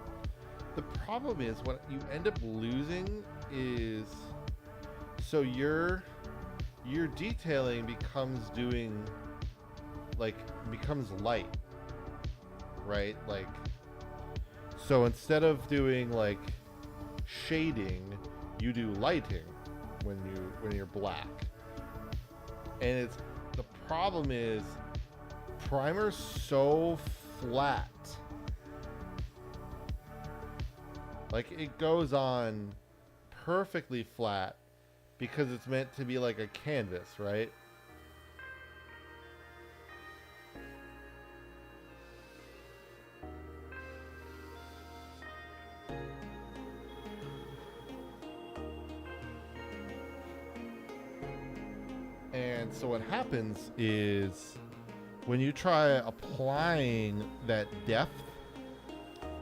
The problem is what you end up losing is, so your detailing becomes light. Right? Like, so instead of doing like shading, you do lighting when you're black. And the problem is primer's so flat. Like it goes on perfectly flat because it's meant to be like a canvas, right? And so what happens is when you try applying that depth,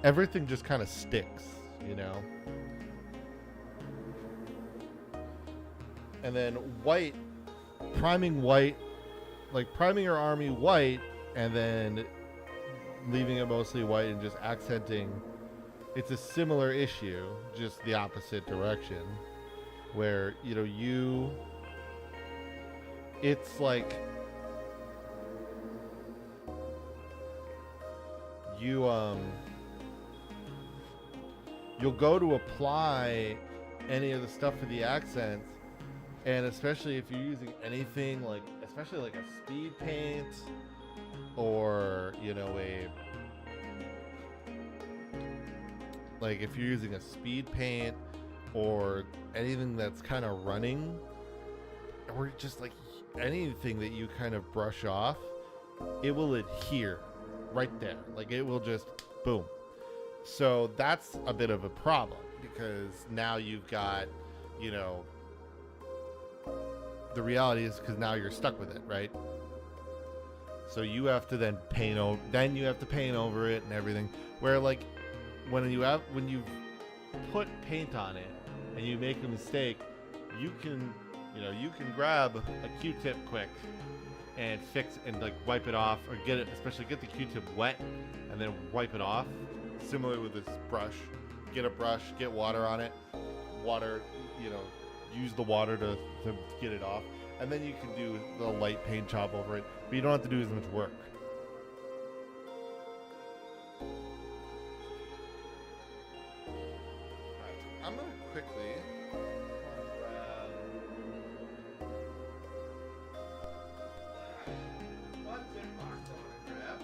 everything just kind of sticks, you know? And then white, priming white, like priming your army white and then leaving it mostly white and just accenting, it's a similar issue, just the opposite direction, where, you know, it's like you'll go to apply any of the stuff for the accents, and especially if you're using anything like, especially like a speed paint or, you know, like if you're using a speed paint or anything that's kind of running, or just like anything that you kind of brush off, it will adhere right there. Like it will just boom. So that's a bit of a problem, because now you've got, you know, the reality is, because now you're stuck with it, right? So you have to then paint over it and everything. Where like when you put paint on it and you make a mistake, you can grab a Q-tip quick and fix and like wipe it off, or get the Q-tip wet and then wipe it off. Similar with this brush, get a brush, get water on it, use the water to get it off, and then you can do the light paint job over it, but you don't have to do as much work. Alright, I'm gonna quickly grab one tip box I want to grab.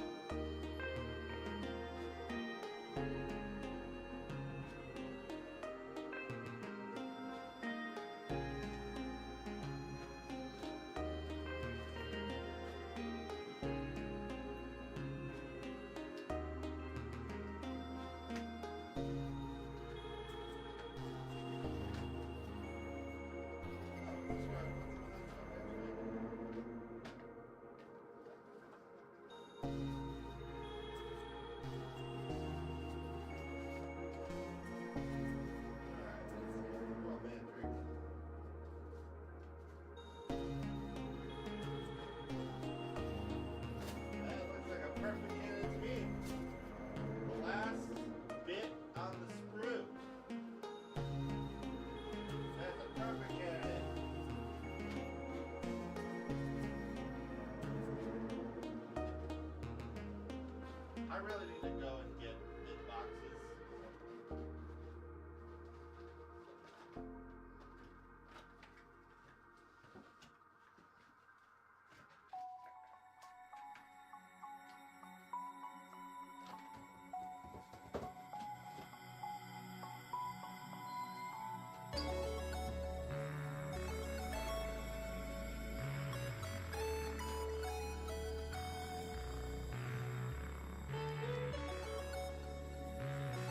I really need to go and get big boxes.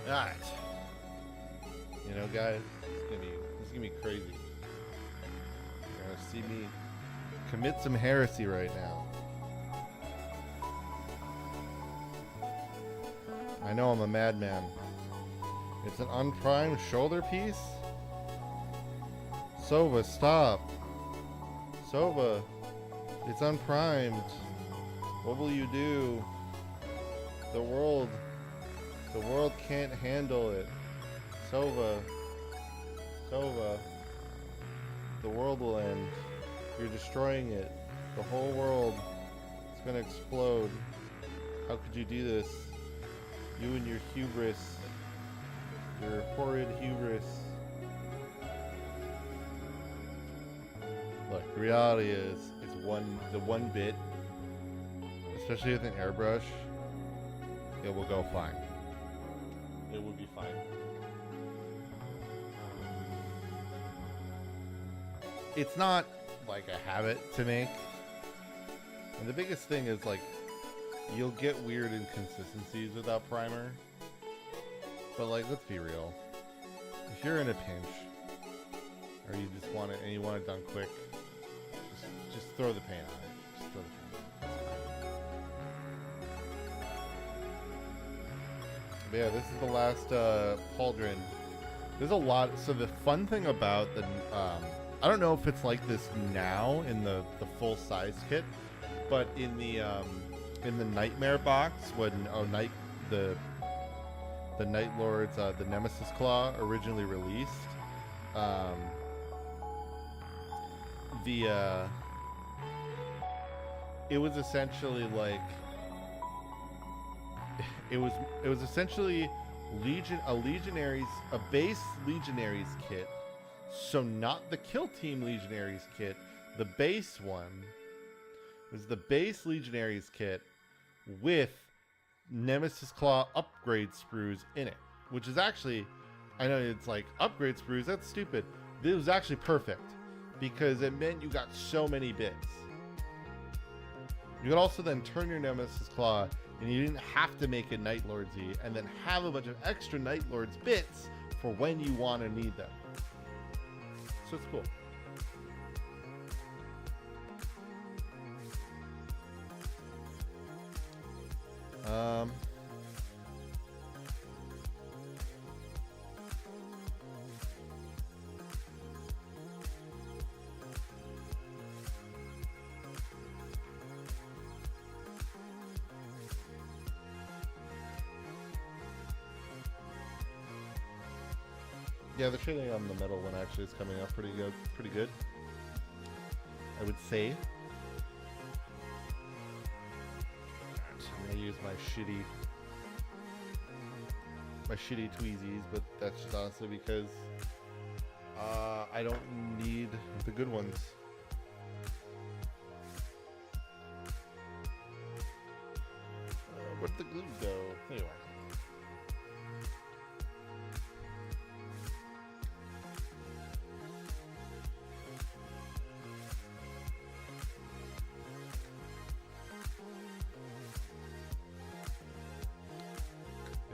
Alright. You know, guys, this is gonna be crazy. You're gonna see me commit some heresy right now. I know I'm a madman. It's an unprimed shoulder piece? Sova, stop. Sova, it's unprimed. What will you do? The world can't handle it. Sova, the world will end. You're destroying it. The whole world is gonna explode. How could you do this? You and your hubris. Your horrid hubris. Look, the reality is, the one bit, especially with an airbrush, it will go fine. It will be fine. It's not like a habit to make. And the biggest thing is, like, you'll get weird inconsistencies without primer. But, like, let's be real. If you're in a pinch, or you just want it and you want it done quick, just throw the paint on it. Just throw the paint on it. Yeah, this is the last pauldron. There's a lot. So the fun thing about the, I don't know if it's like this now in the full size kit, but in the Nightmare box when the Night Lord's the Nemesis Claw originally released, it was essentially like it was essentially a base Legionaries kit. So not the Kill Team Legionaries kit, the base one was the base Legionaries kit with Nemesis Claw upgrade sprues in it, which is actually, I know it's like upgrade sprues, that's stupid. This was actually perfect because it meant you got so many bits. You could also then turn your Nemesis Claw and you didn't have to make it Night Lordsy and then have a bunch of extra Night Lords bits for when you want to need them. So it's cool. Yeah, the shading on the metal one actually is coming out pretty good. I would say. I'm gonna use my shitty tweezies, but that's just honestly because I don't need the good ones. Where'd the glue go? There you are.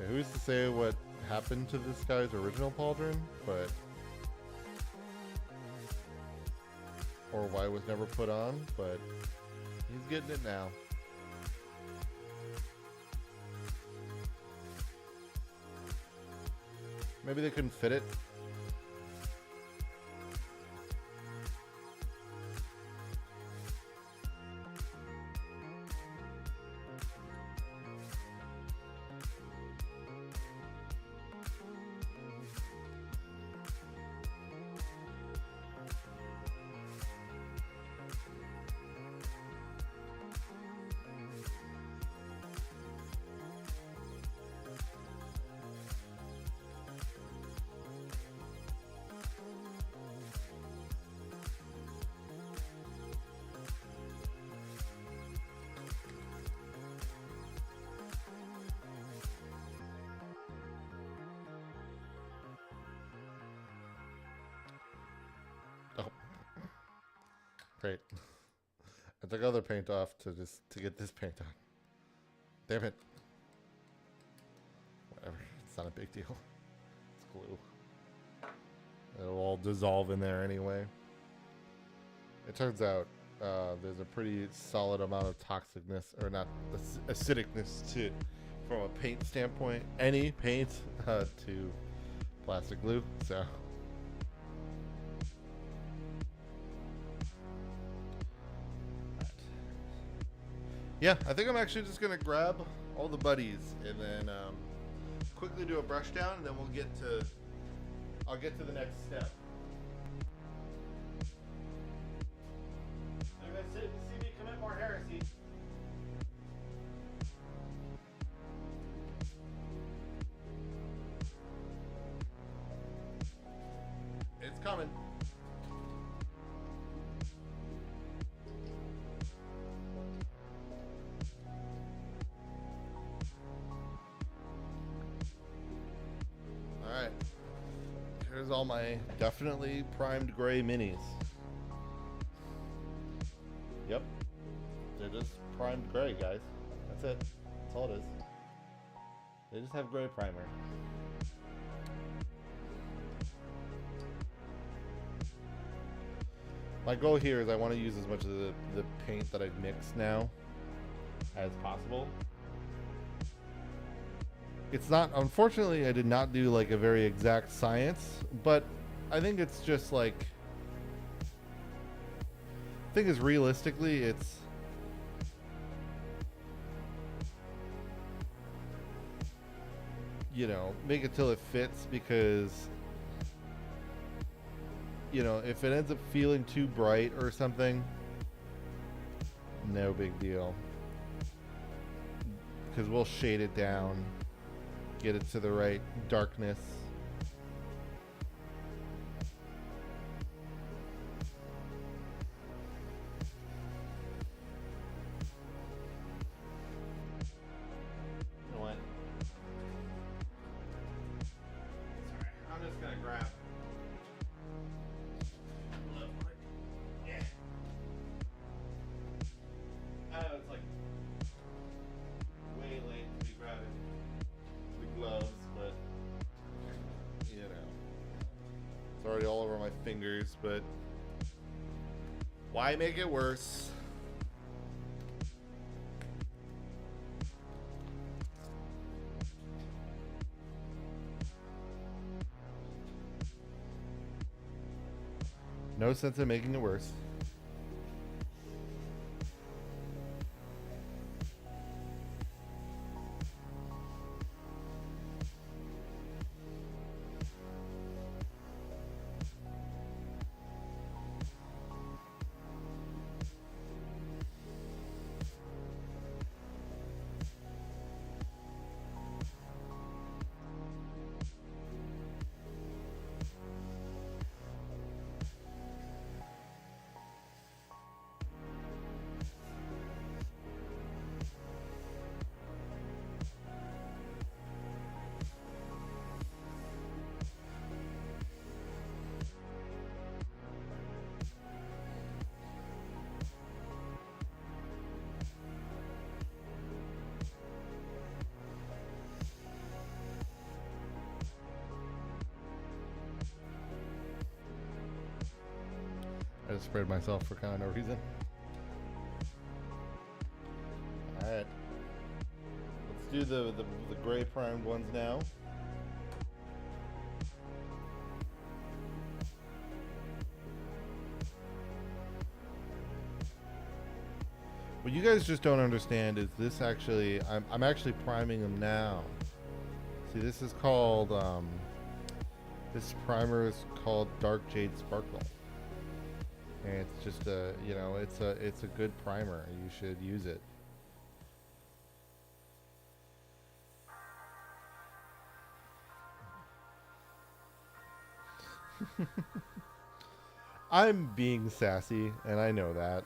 Who's to say what happened to this guy's original pauldron, but or why it was never put on, but he's getting it now. Maybe they couldn't fit it. Oh, great. I took other paint off to get this paint on. Damn it. Whatever. It's not a big deal. It's glue. It'll all dissolve in there anyway. It turns out there's a pretty solid amount of toxicness, or not acidicness to, from a paint standpoint, any paint to plastic glue. So. Yeah, I think I'm actually just gonna grab all the buddies and then quickly do a brush down, and then I'll get to the next step. You guys see me commit more heresy. It's coming. Alright, here's all my definitely primed gray minis. Yep, they're just primed gray, guys. That's it. That's all it is. They just have gray primer. My goal here is I want to use as much of the paint that I've mixed now as possible. It's not, unfortunately, I did not do like a very exact science, but I think it's just like, the thing is, realistically, it's, you know, make it till it fits, because, you know, if it ends up feeling too bright or something, no big deal. Because we'll shade it down, get it to the right darkness. You know what? Sorry, I'm just gonna grab. Yeah. I know it's like way late to be grabbing the gloves, but you know, it's already all over my fingers, but why make it worse? No sense in making it worse. I just sprayed myself for kind of no reason. Alright. Let's do the gray primed ones now. What you guys just don't understand is this actually, I'm actually priming them now. See, this is called, this primer is called Dark Jade Sparkle. And it's just a, you know, it's a good primer. You should use it. I'm being sassy, and I know that.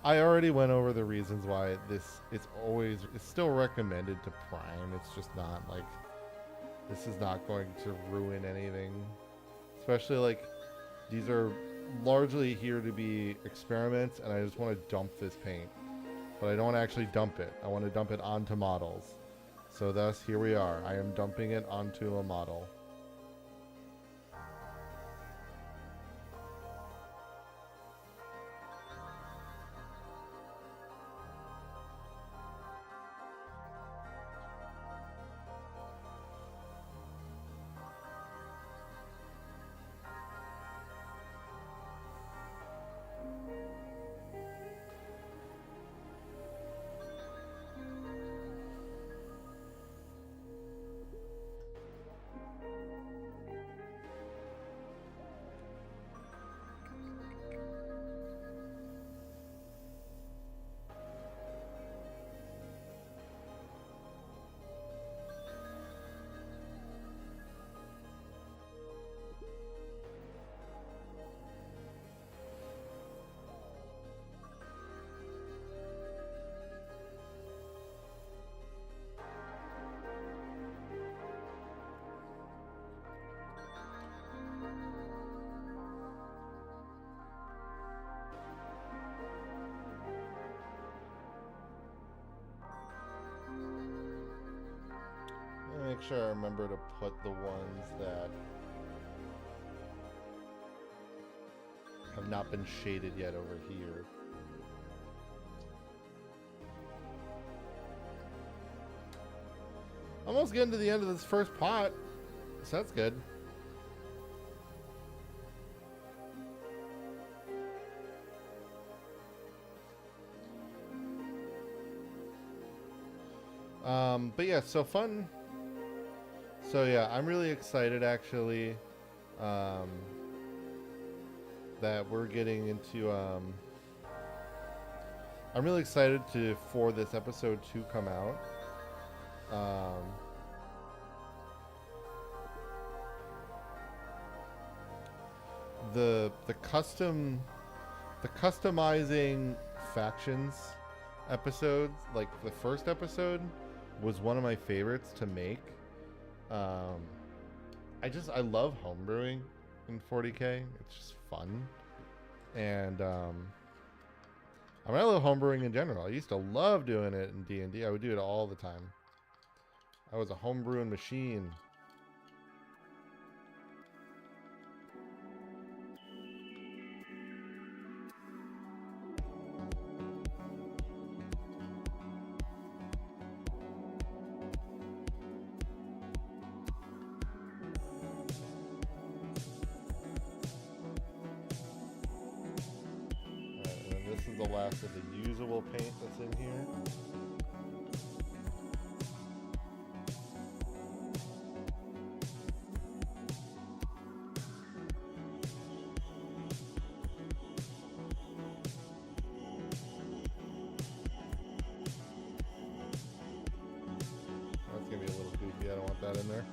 I already went over the reasons why it's still recommended to prime. It's just not like, this is not going to ruin anything. Especially like, these are largely here to be experiments, and I just want to dump this paint. But I don't want to actually dump it. I want to dump it onto models. So thus, here we are. I am dumping it onto a model. Make sure I remember to put the ones that have not been shaded yet over here. Almost getting to the end of this first pot, so that's good. But yeah, so fun. So yeah, I'm really excited actually that we're getting into I'm really excited for this episode to come out. The customizing factions episodes, like the first episode, was one of my favorites to make. I love homebrewing in 40K. It's just fun, and I love homebrewing in general. I used to love doing it in D&D. I would do it all the time. I was a homebrewing machine. The last of the usable paint that's in here. That's gonna be a little goofy. I don't want that in there.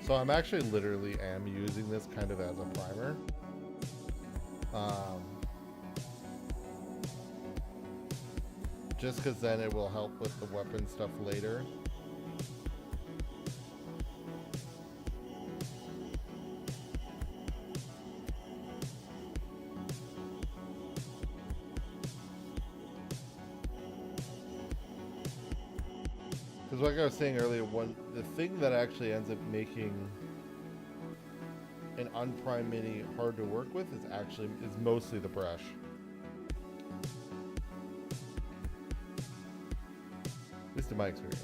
So I'm actually literally am using this kind of as a primer. Just because then it will help with the weapon stuff later. Because like I was saying earlier, the thing that actually ends up making an unprimed mini hard to work with is mostly the brush. At least in my experience.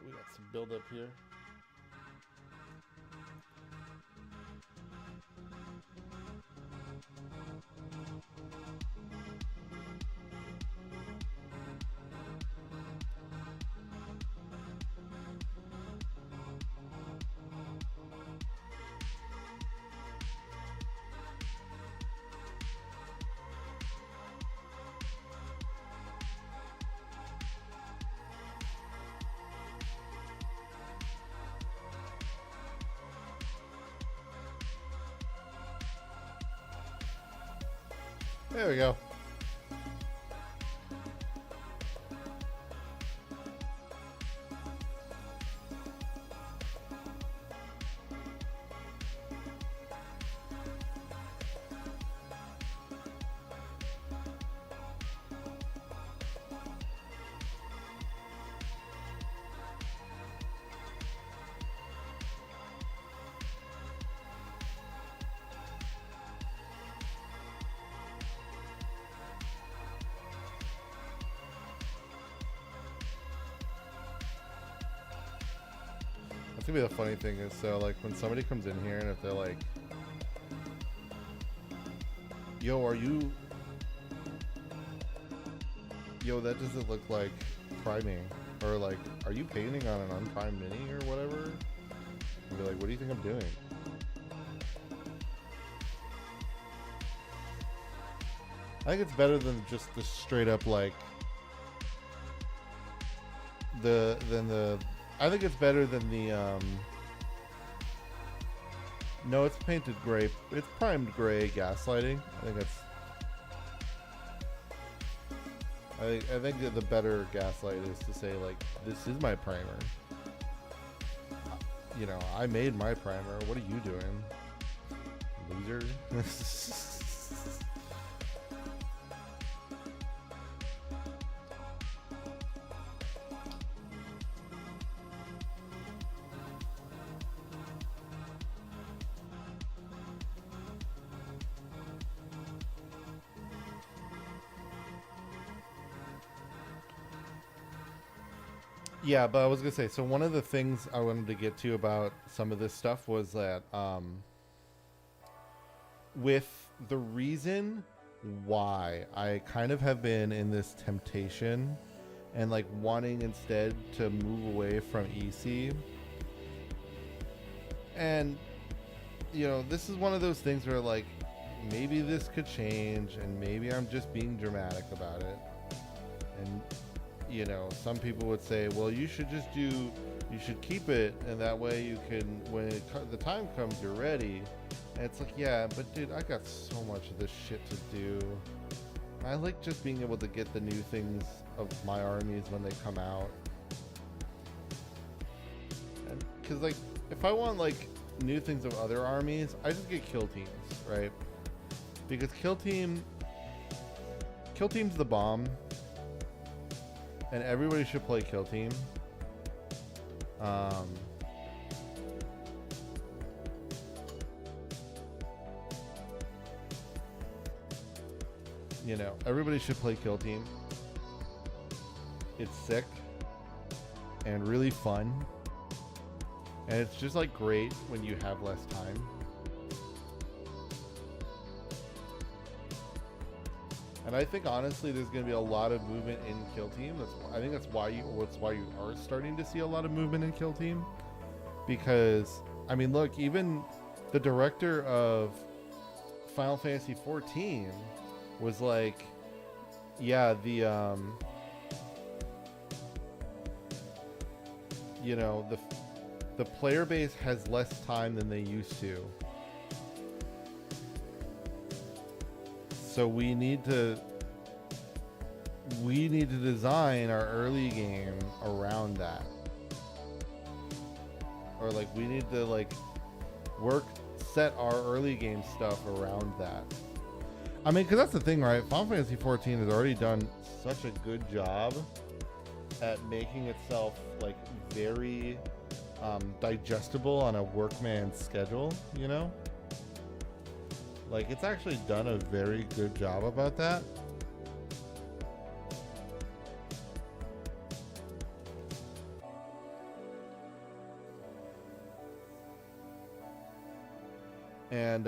We got some build up here. There we go. gonna be the funny thing is, so like when somebody comes in here and if they're like, yo, that doesn't look like priming, or like, are you painting on an unprimed mini or whatever? I'd be like, what do you think I'm doing? I think it's better than just the straight up like I think it's better than the no, it's painted gray. It's primed gray gaslighting. I think that the better gaslight is to say like, this is my primer. You know, I made my primer. What are you doing, loser? Yeah, but I was gonna say, so one of the things I wanted to get to about some of this stuff was that with the reason why I kind of have been in this temptation and like wanting instead to move away from EC, and you know, this is one of those things where like maybe this could change and maybe I'm just being dramatic about it. And you know, some people would say, well, you should keep it, and that way you can, when the time comes, you're ready. And it's like, yeah, but dude, I got so much of this shit to do. I like just being able to get the new things of my armies when they come out. And because like, if I want like new things of other armies, I just get kill teams, right? Because kill team's the bomb. And everybody should play Kill Team. You know, everybody should play Kill Team. It's sick and really fun. And it's just like great when you have less time. And I think honestly, there's going to be a lot of movement in Kill Team. I think that's why you are starting to see a lot of movement in Kill Team, because I mean, look, even the director of Final Fantasy 14 was like, yeah, the you know, the player base has less time than they used to. So we need to design our early game around that, or like we need to like set our early game stuff around that. I mean, because that's the thing, right? Final Fantasy 14 has already done such a good job at making itself like very digestible on a workman's schedule, you know? Like, it's actually done a very good job about that. And,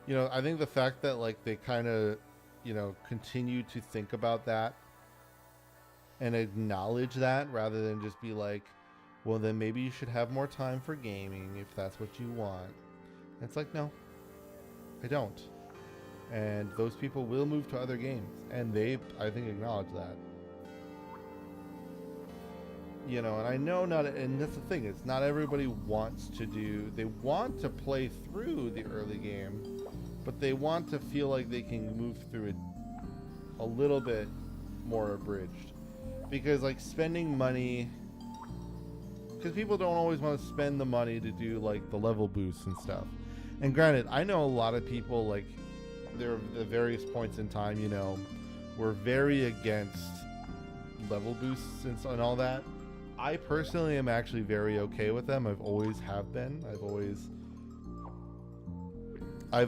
you know, I think the fact that, like, they kind of, you know, continue to think about that and acknowledge that rather than just be like, well, then maybe you should have more time for gaming if that's what you want. And it's like, no, I don't. And those people will move to other games. And they, I think, acknowledge that. You know, and I know and that's the thing, it's not everybody wants to they want to play through the early game, but they want to feel like they can move through it a little bit more abridged. Because, like, spending money, because people don't always want to spend the money to do like the level boosts and stuff. And granted, I know a lot of people, like, there are the various points in time, you know, were very against level boosts and all that. I personally am actually very okay with them. I've always have been. I've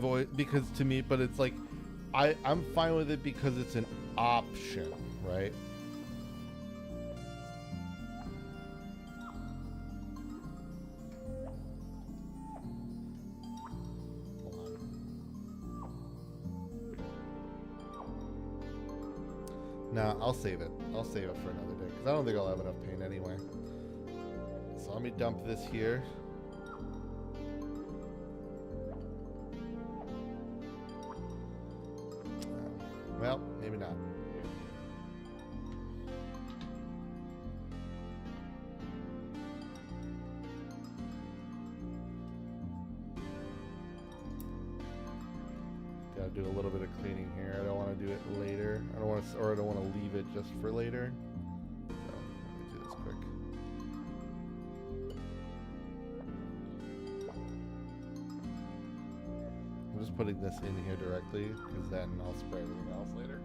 always, because to me, but it's like, I'm fine with it because it's an option, right? Nah, I'll save it. I'll save it for another day because I don't think I'll have enough paint anyway. So let me dump this here. Well, maybe not. Gotta do a little bit of cleaning here. I don't want to do it later. I don't want to, or I don't want to leave it just for later. So let me do this quick. I'm just putting this in here directly because then I'll spray everything else later.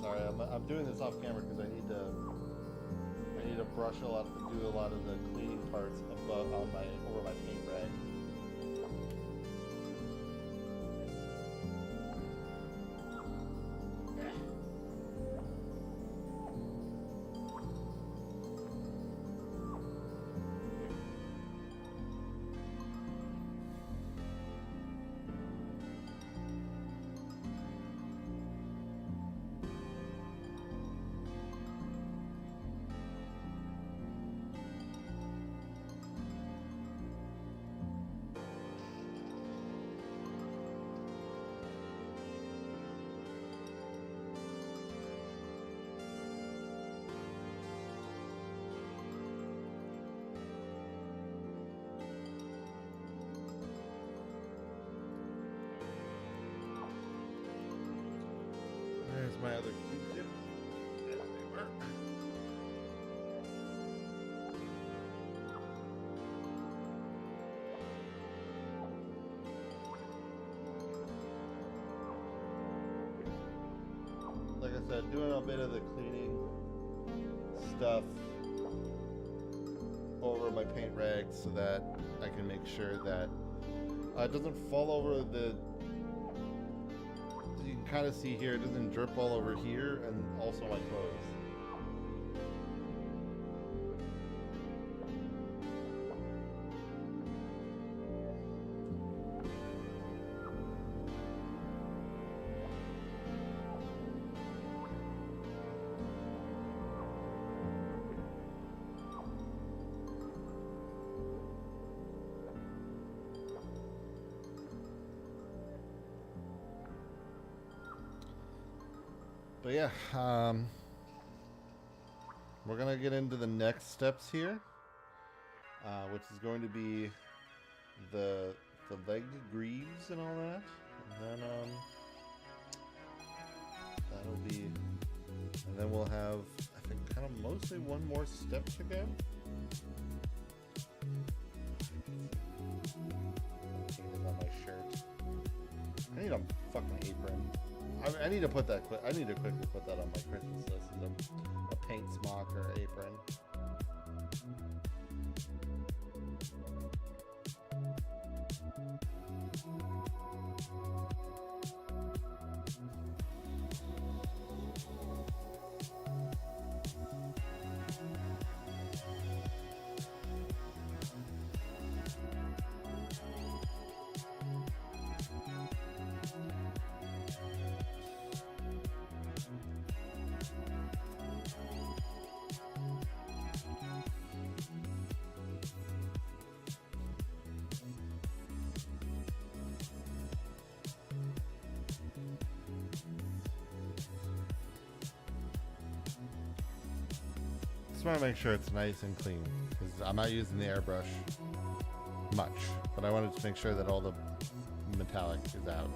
Sorry, I'm doing this off camera because I need to brush a lot, do a lot of the cleaning parts above over my paint rag. There's my other Q-tip. There they were. Like I said, doing a bit of the cleaning stuff over my paint rags so that I can make sure that it doesn't fall over the. You can kind of see here, it doesn't drip all over here and also my clothes. But yeah, we're gonna get into the next steps here, which is going to be the leg greaves and all that, and then that'll be, and then we'll have, I think, kind of mostly one more step to go. Painting on my shirt. I need a fucking apron. I need to put that. I need to quickly put that on my Christmas list as a paint smock or apron. Just want to make sure it's nice and clean because I'm not using the airbrush much, but I wanted to make sure that all the metallic is out.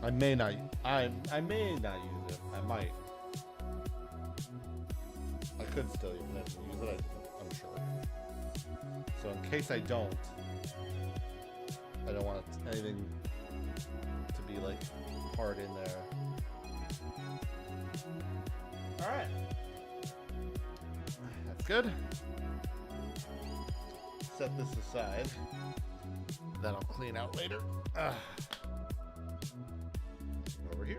I may not use it. I might. I could still use it. I'm sure. So in case I don't want anything to be like hard in there. All right. That's good. Set this aside. that I'll clean out later. Over here.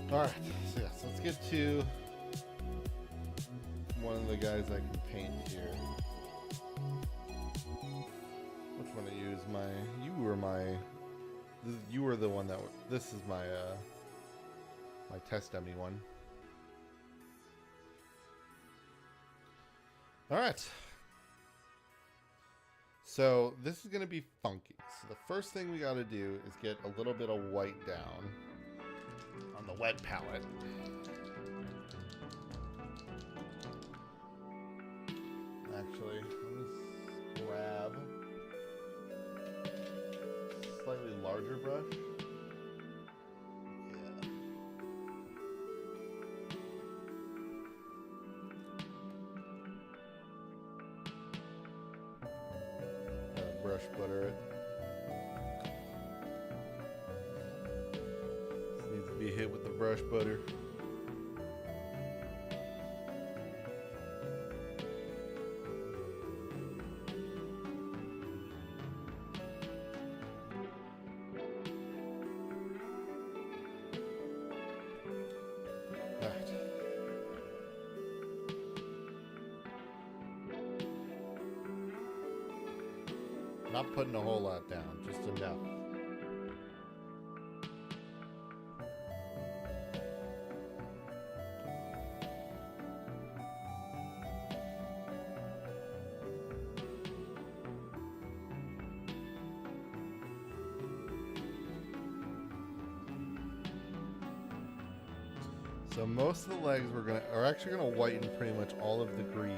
Alright, so yes, let's get to one of the guys I can paint here. Which one to use? You were the one that, this is my test dummy one. Alright. So, this is going to be funky. So the first thing we got to do is get a little bit of white down on the wet palette. Actually, let me grab a slightly larger brush. Yeah. Brush butter it. This needs to be hit with the brush butter. Not putting a whole lot down, just enough. So most of the legs are actually gonna whiten pretty much all of the greave.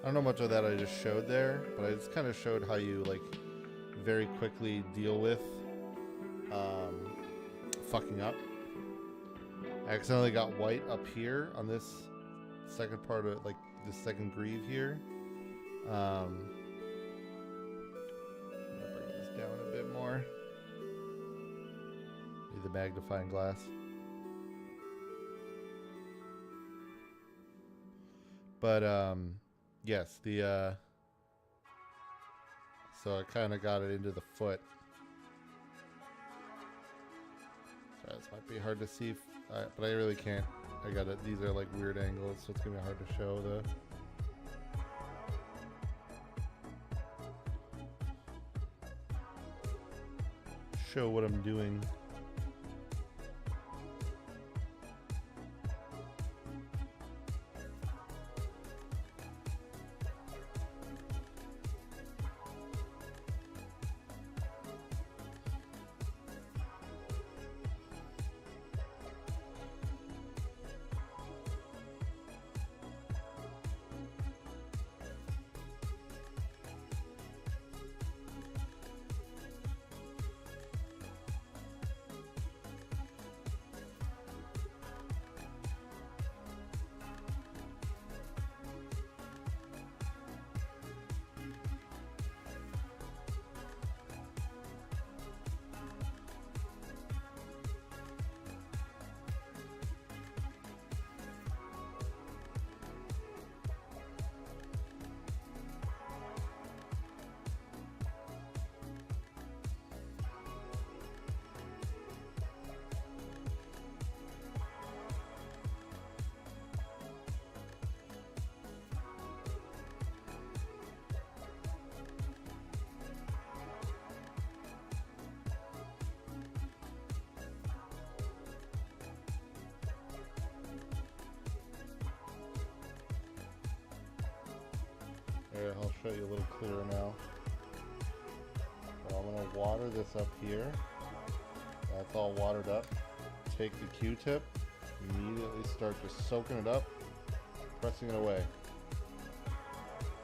I don't know much of that I just showed there, but I just kind of showed how you like very quickly deal with fucking up. I accidentally got white up here on this second part of like the second greave here. I'm gonna bring this down a bit more. Need the magnifying glass. But yes, so I kind of got it into the foot. So this might be hard to see, but I really can't. I got it. These are like weird angles, so it's gonna be hard to show what I'm doing. show you a little clearer now. So I'm gonna water this up here. That's all watered up. Take the Q-tip, immediately start just soaking it up, pressing it away.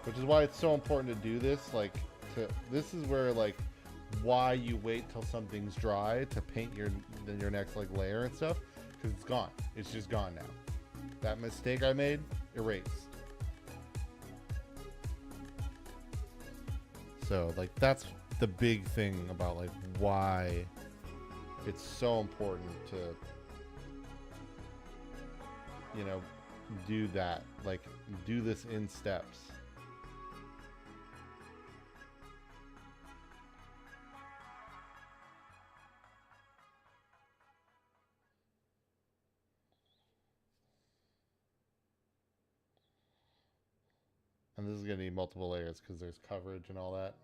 Which is why it's so important to do this. Like, this is where like why you wait till something's dry to paint your next like layer and stuff, because it's gone. It's just gone now. That mistake I made, erase. So like that's the big thing about like why it's so important to, you know, do that. Like do this in steps. And this is going to need multiple layers because there's coverage and all that.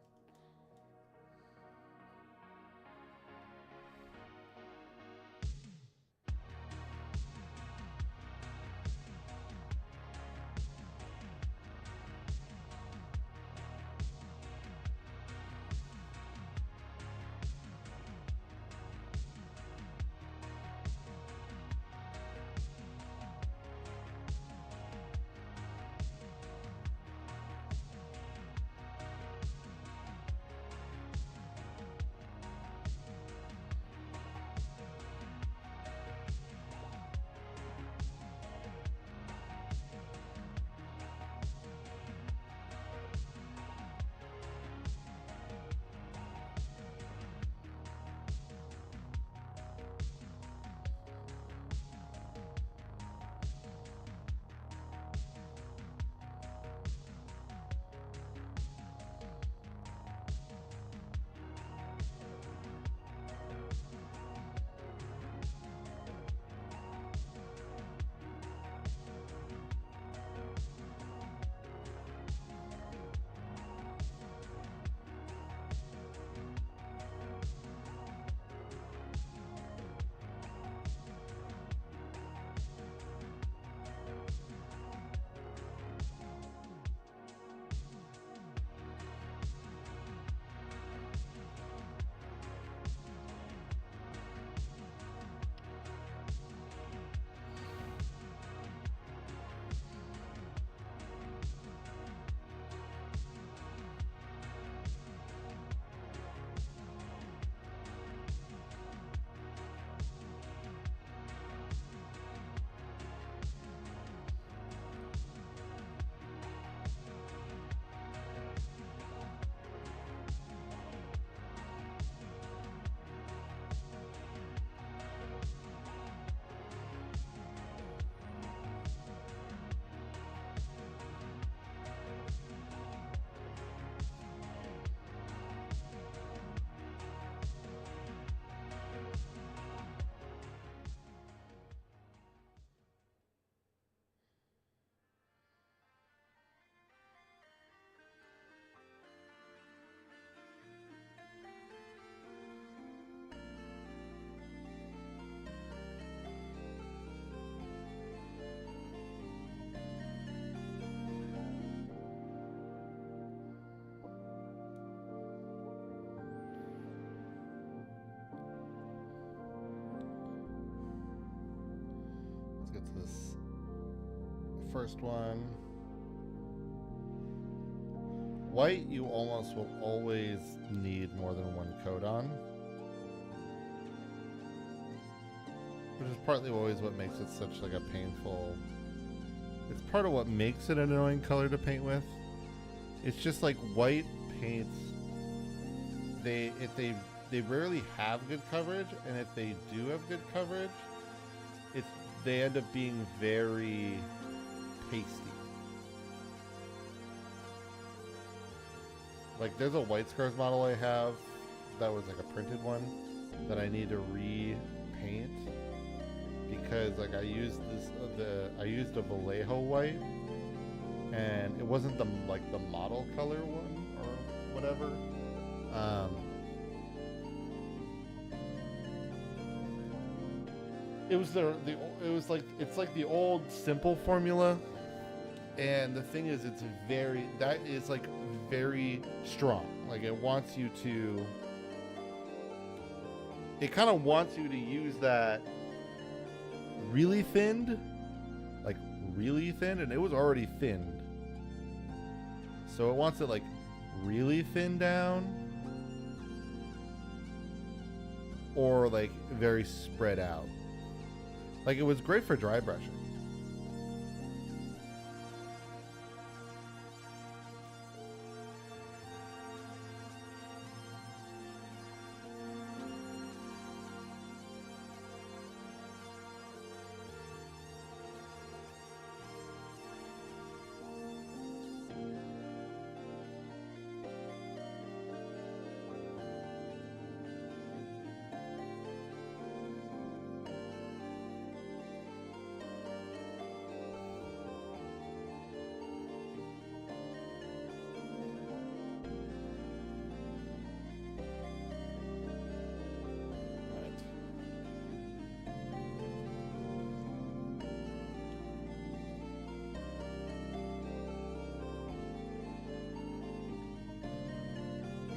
Let's get to this first one. White, you almost will always need more than one coat on, which is partly always what makes it such like a painful, it's part of what makes it an annoying color to paint with. It's just like white paints, they rarely have good coverage, and if they do have good coverage, they end up being very pasty. Like there's a White Scars model I have that was like a printed one that I need to repaint because like I used I used a Vallejo white and it wasn't the model color one or whatever. It was it's like the old simple formula, and the thing is that is like very strong. Like it wants you to, it kind of wants you to use that really thinned, like really thin, and it was already thinned. So it wants it like really thin down, or like very spread out. Like it was great for dry brushing.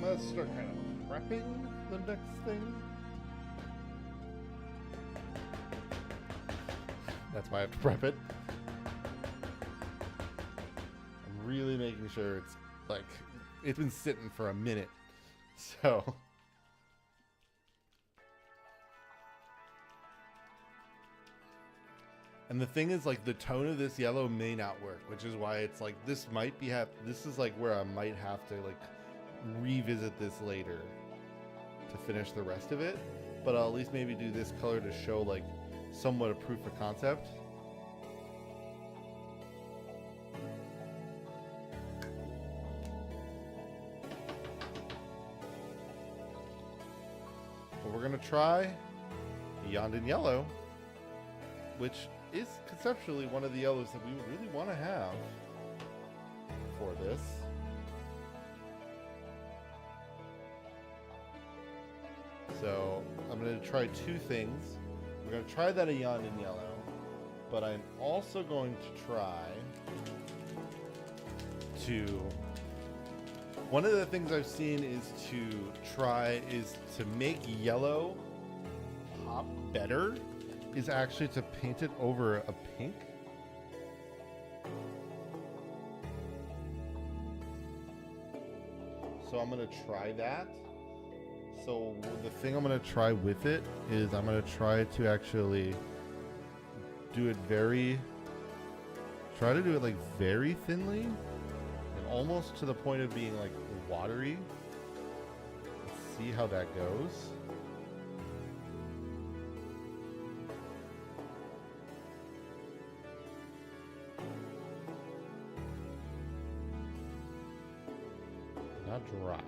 Let's start kind of prepping the next thing. That's why I have to prep it. I'm really making sure it's like, it's been sitting for a minute. So. And the thing is, like, the tone of this yellow may not work, which is why it's like, this might be, this is like where I might have to like revisit this later to finish the rest of it, but I'll at least maybe do this color to show like somewhat a proof of concept. But we're gonna try Yondon Yellow, which is conceptually one of the yellows that we really want to have for this. So I'm going to try two things. We're going to try that Yondon Yellow, but I'm also going to try to, one of the things I've seen is to make yellow pop better is actually to paint it over a pink. So I'm going to try that. So the thing I'm going to try with it is I'm going to try to actually do it like very thinly and almost to the point of being like watery. Let's see how that goes. Not dry.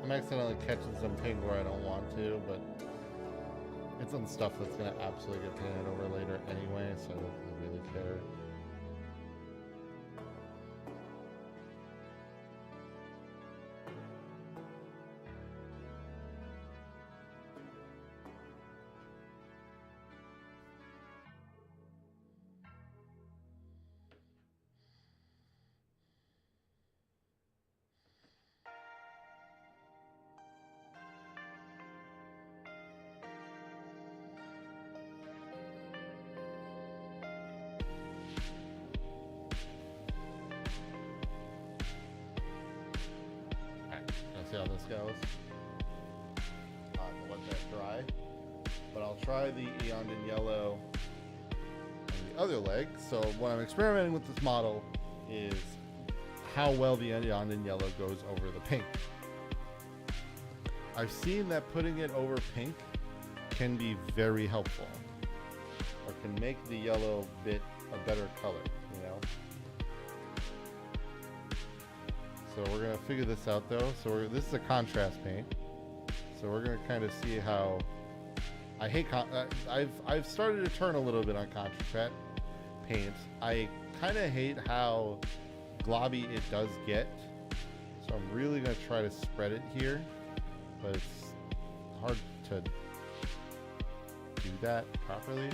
I'm accidentally catching some pink where I don't want to, but it's on stuff that's going to absolutely get painted over later anyway, so I don't really care. See how this goes. I'll let that dry. but I'll try the Eondin yellow on the other leg. So what I'm experimenting with this model is how well the Eondin yellow goes over the pink. I've seen that putting it over pink can be very helpful, or can make the yellow bit a better color, you know? So we're gonna figure this out though. So this is a contrast paint. So we're gonna kind of see how, I hate, I've started to turn a little bit on contrast paint. I kind of hate how globby it does get. So I'm really gonna try to spread it here, but it's hard to do that properly.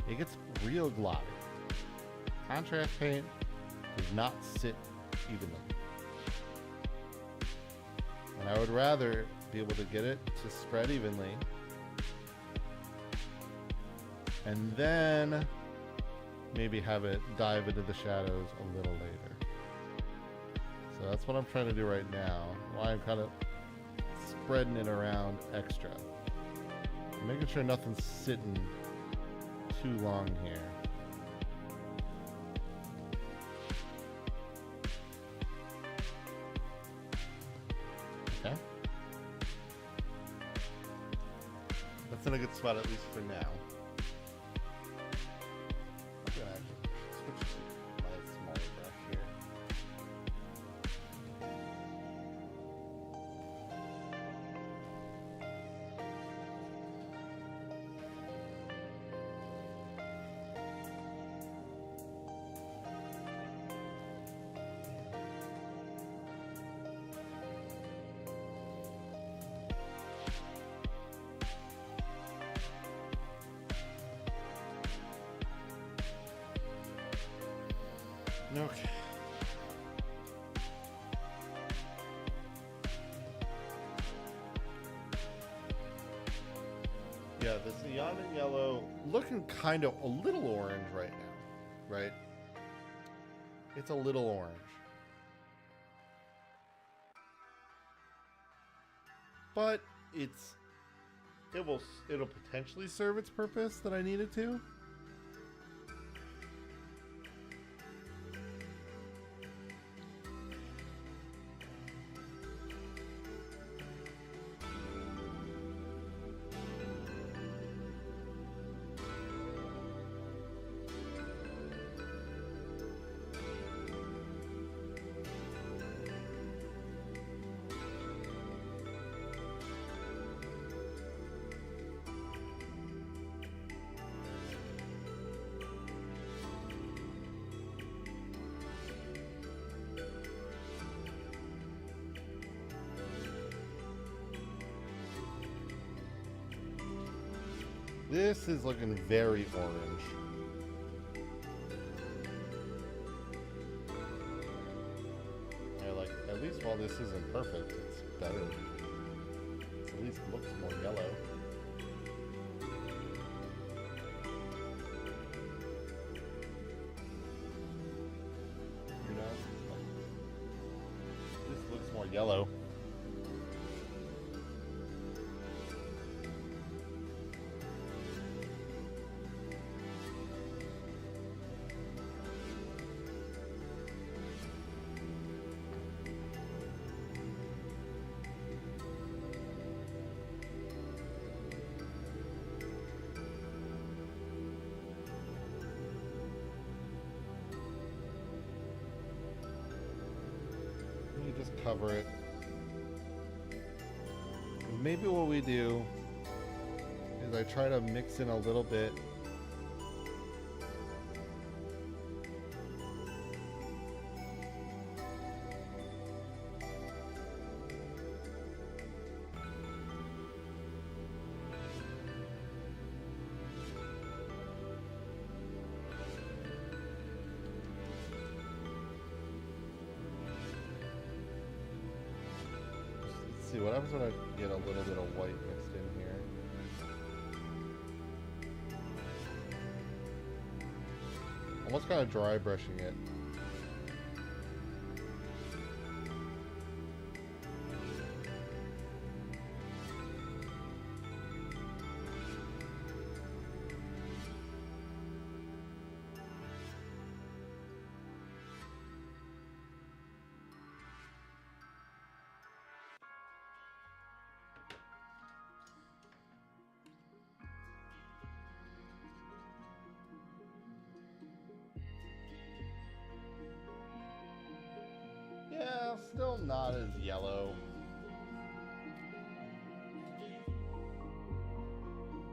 It gets real globby. Contrast paint does not sit evenly. And I would rather be able to get it to spread evenly and then maybe have it dive into the shadows a little later. So that's what I'm trying to do right now. Why I'm kind of spreading it around extra. Making sure nothing's sitting too long here. Okay. That's in a good spot, at least for now. I'm gonna actually switch to my smaller brush here. Okay. Yeah, this Eondin yellow looking kind of a little orange right now, right? It's a little orange. But it'll potentially serve its purpose that I need it to. This is looking very orange. Yeah, like, at least while this isn't perfect, it's better. It at least looks more yellow. You know? This looks more yellow. Just cover it. Maybe what we do is I try to mix in a little bit see what happens when I get a little bit of white mixed in here. Almost kind of dry brushing it. Still not as yellow.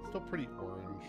Still pretty orange.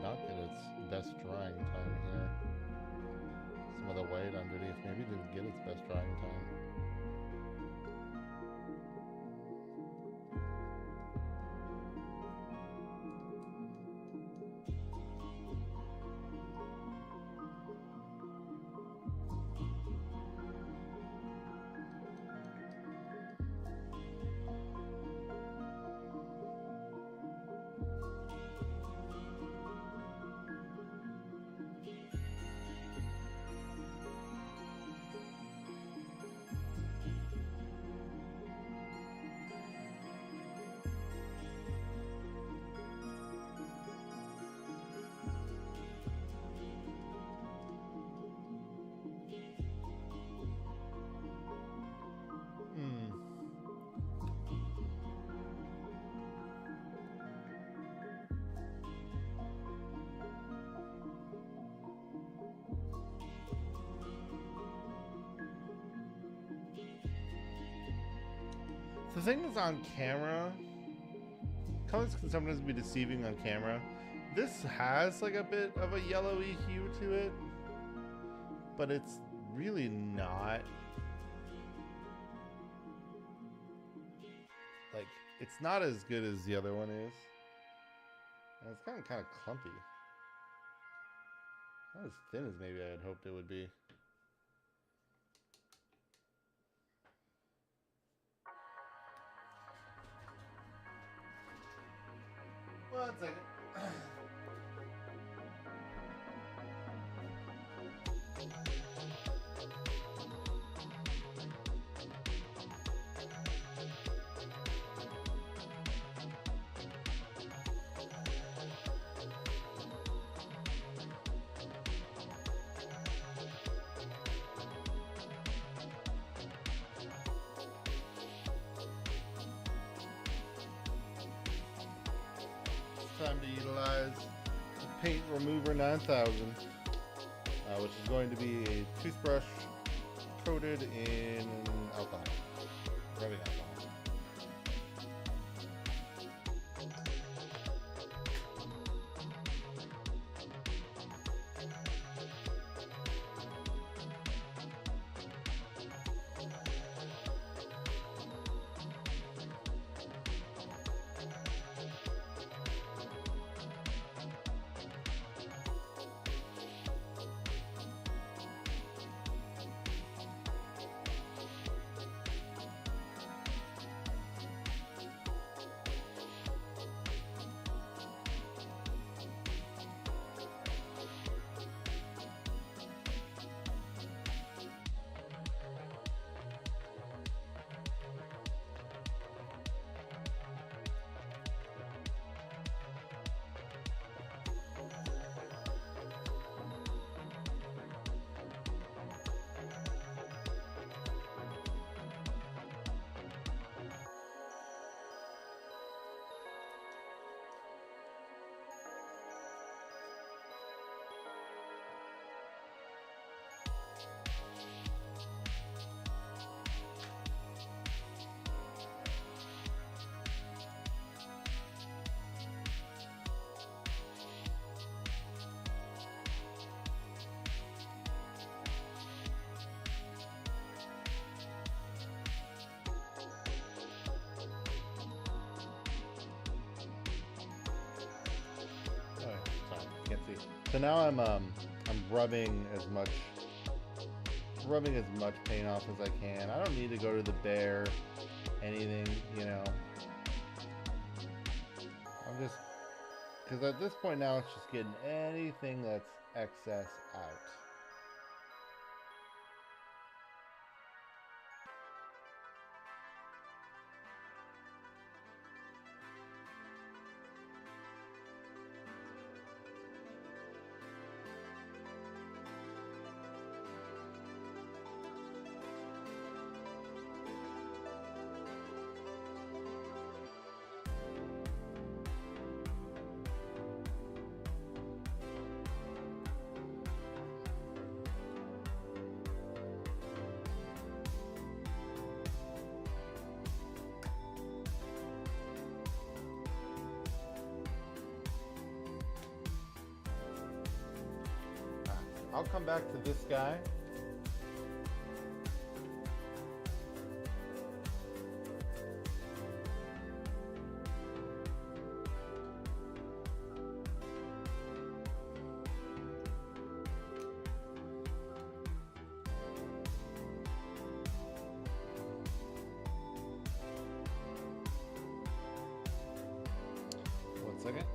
Not get its best drying time here. Some of the white underneath maybe didn't get its best drying time. The thing is, on camera, colors can sometimes be deceiving on camera. This has like a bit of a yellowy hue to it, but it's really not. Like, it's not as good as the other one is. And it's kind of clumpy. Not as thin as maybe I had hoped it would be. One second. Time to utilize the Paint Remover 9000, which is going to be a toothbrush coated in alcohol, rubbing alcohol. see. So now I'm rubbing as much paint off as I can. I don't need to go to the bare anything, you know. I'm just, because at this point now it's just getting anything that's excess out. I'll come back to this guy. One second.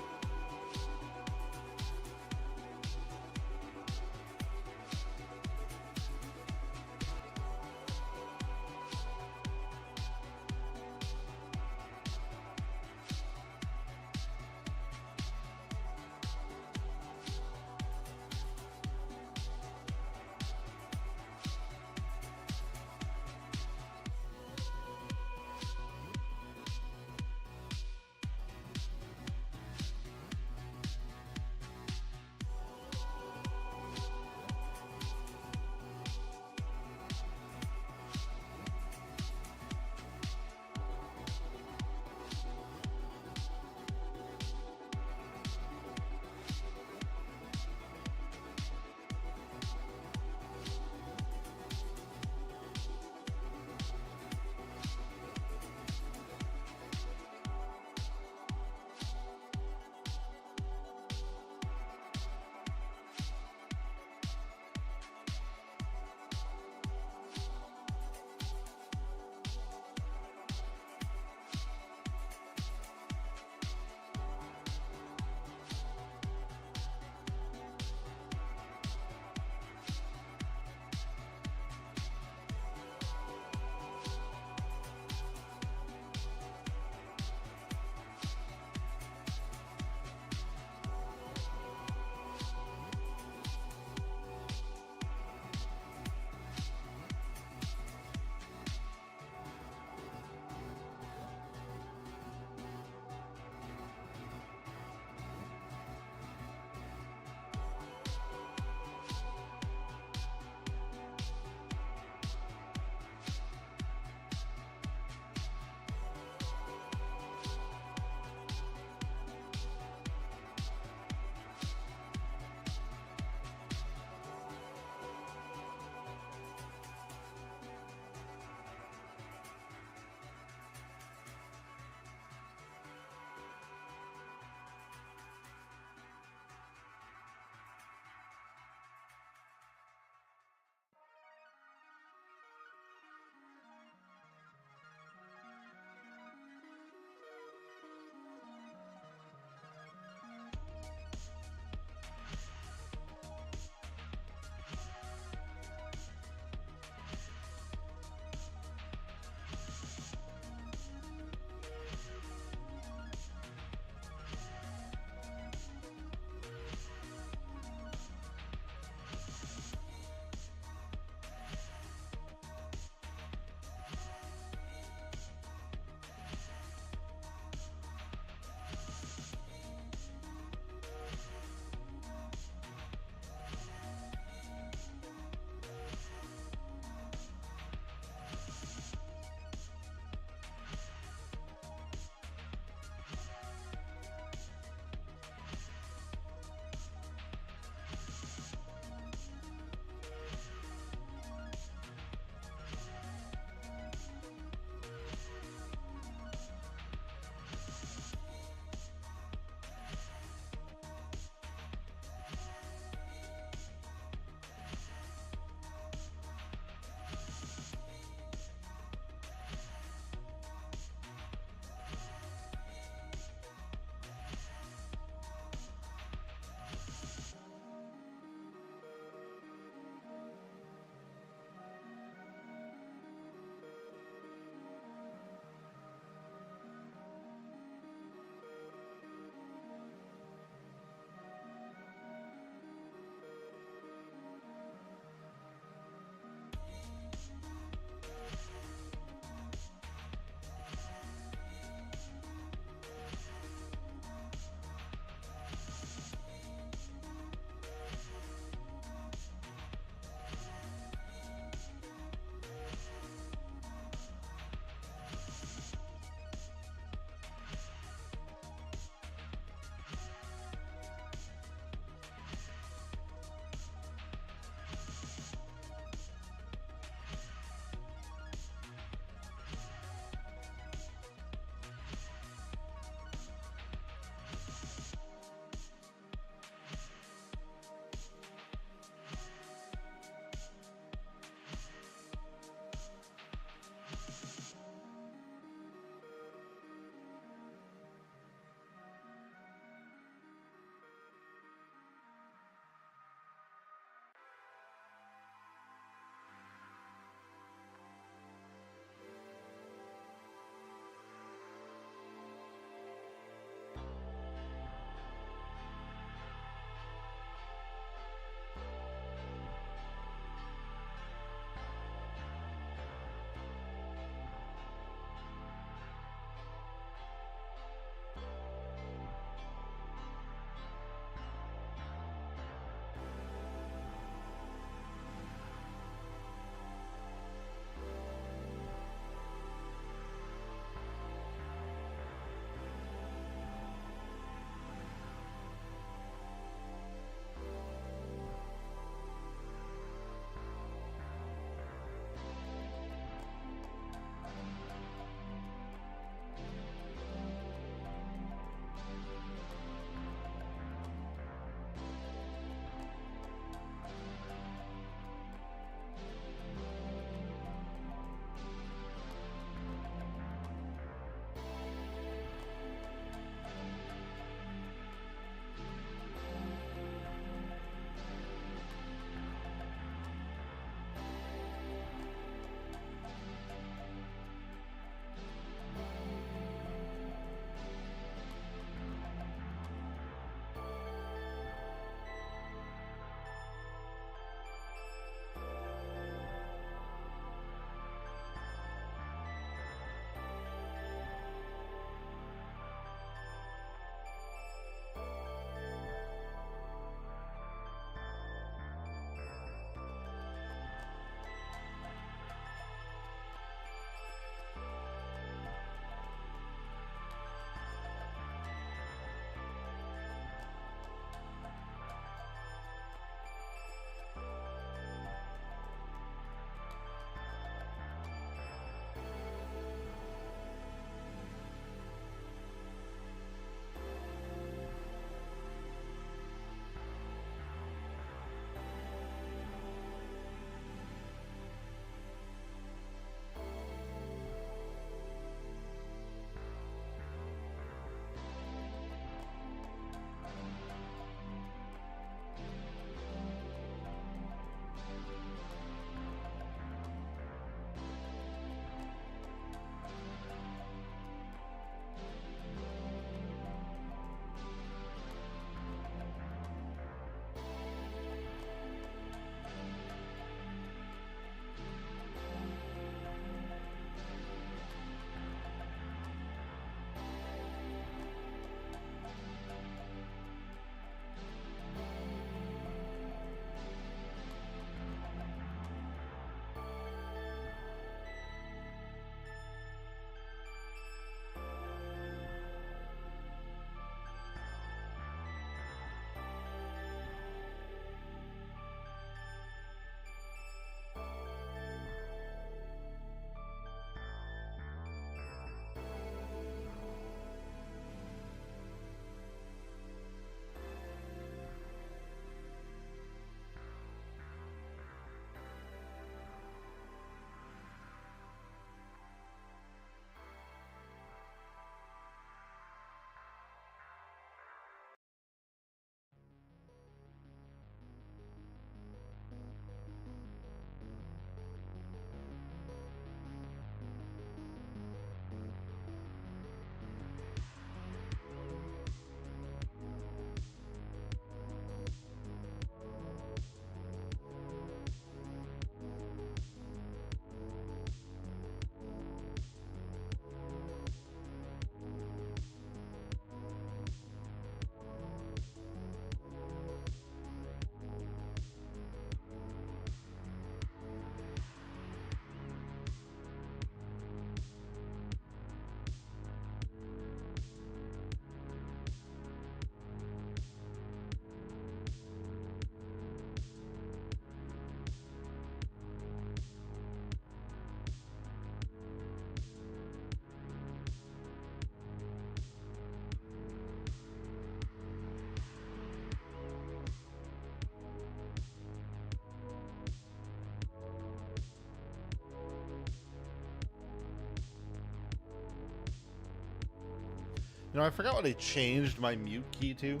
You know, I forgot what I changed my mute key to.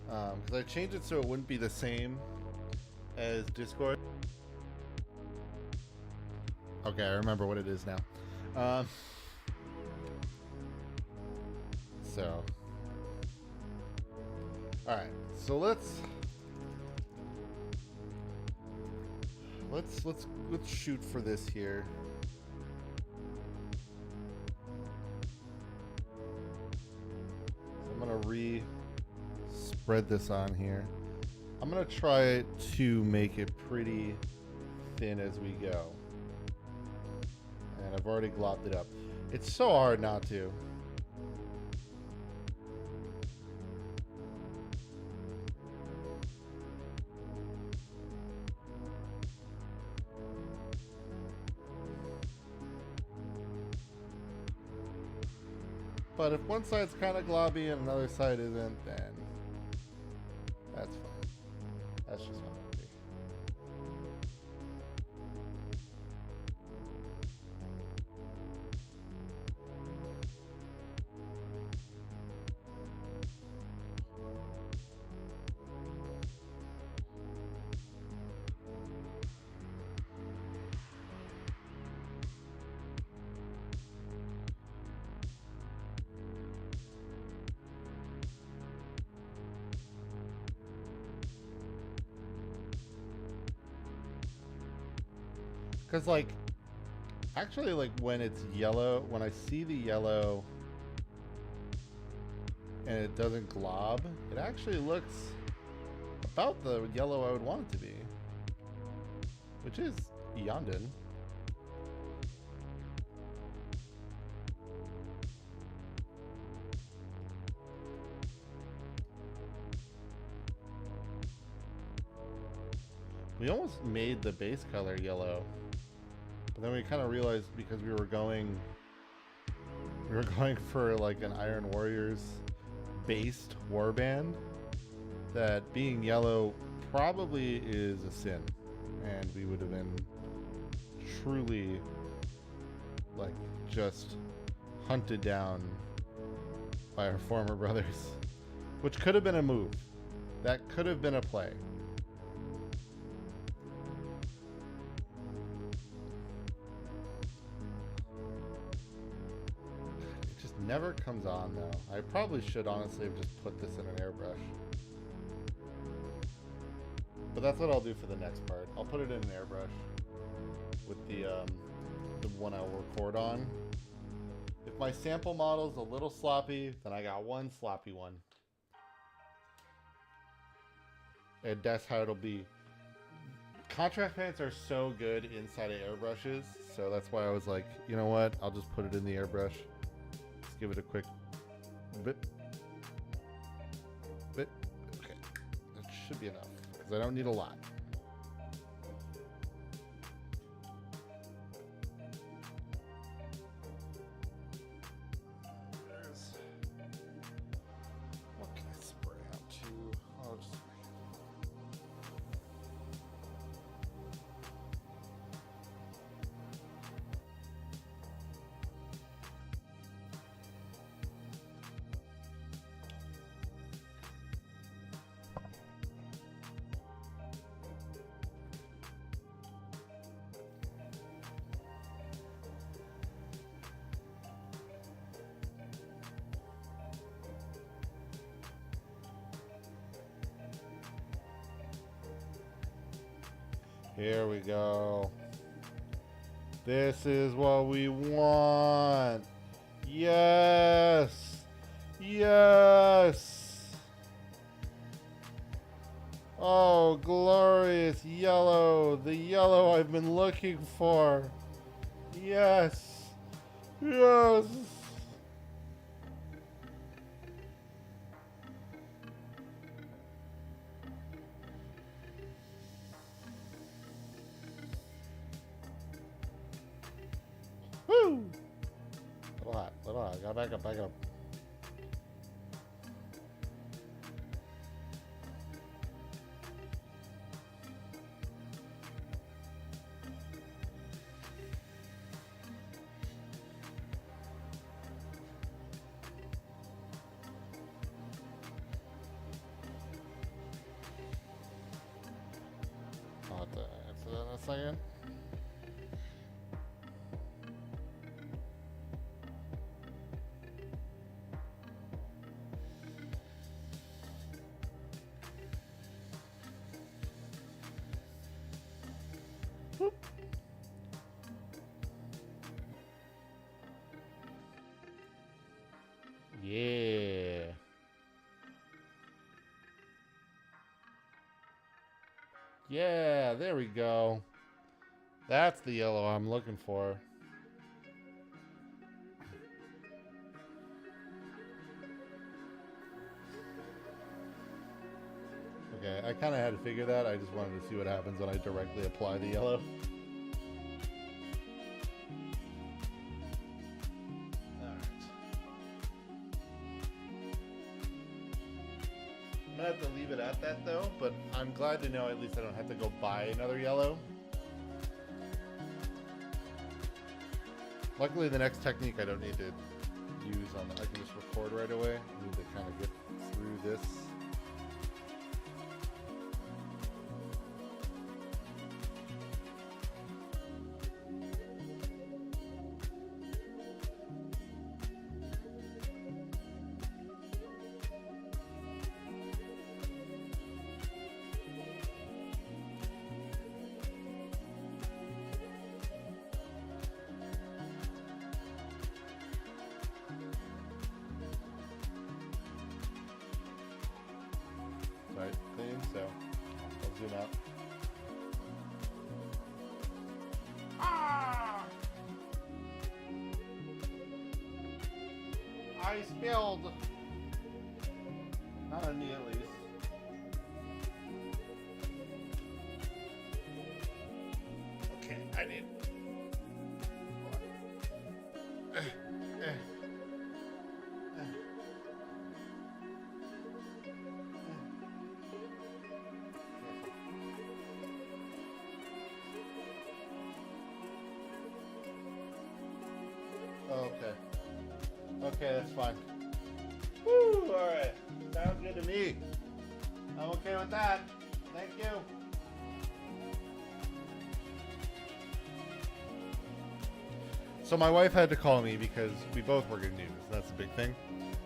Because I changed it so it wouldn't be the same as Discord. Okay, I remember what it is now. So, all right. So let's shoot for this here. So I'm gonna spread this on here. I'm gonna try to make it pretty thin as we go. And I've already globbed it up. It's so hard not to. But if one side's kind of globby and another side isn't, then that's fine. That's just fine. Because, like, actually, like, when it's yellow, when I see the yellow and it doesn't glob, it actually looks about the yellow I would want it to be, which is Yondon. We almost made the base color yellow. But then we kind of realized because we were going for like an Iron Warriors based warband, that being yellow probably is a sin, and we would have been truly like just hunted down by our former brothers, which could have been a move. That could have been a play. Never comes on though. I probably should honestly have just put this in an airbrush. But that's what I'll do for the next part. I'll put it in an airbrush with the one I'll record on. If my sample model's a little sloppy, then I got one sloppy one. And that's how it'll be. Contrast paints are so good inside of airbrushes, so that's why I was like, you know what? I'll just put it in the airbrush. Give it a quick bit. Okay, that should be enough because I don't need a lot. What can I spray out to? I'll just Here we go. This is what we want. Yes. Yes. Oh, glorious yellow. The yellow I've been looking for. Yes. Yes. Woo! Little hot, little hot. Gotta back up, back up. second. Whoop. Yeah. Yeah, there we go. That's the yellow I'm looking for. Okay, I kind of had to figure that. I just wanted to see what happens when I directly apply the yellow. I'm gonna have to leave it at that though, but I'm glad to know at least I don't have to go buy another yellow. Luckily the next technique I don't need to use on the, I can just record right away. I need to kind of get through this. Right, clean, so I'll zoom out. Ah! I spilled. Not on me at least. Okay, I need. Okay. Okay, that's fine. Woo! Alright. Sounds good to me. I'm okay with that. Thank you. So my wife had to call me because we both work in news. That's a big thing.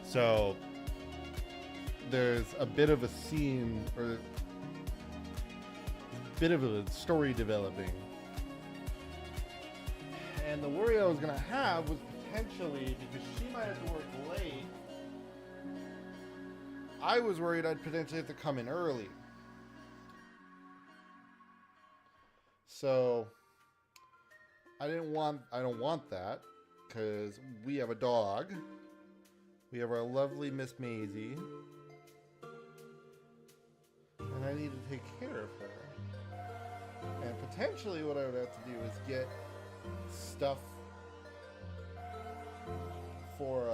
So there's a bit of a scene or a bit of a story developing. And the worry I was going to have was potentially, because she might have to work late, I was worried I'd potentially have to come in early. So I don't want that, because we have a dog. We have our lovely Miss Maisie. And I need to take care of her. And potentially what I would have to do is get stuff for,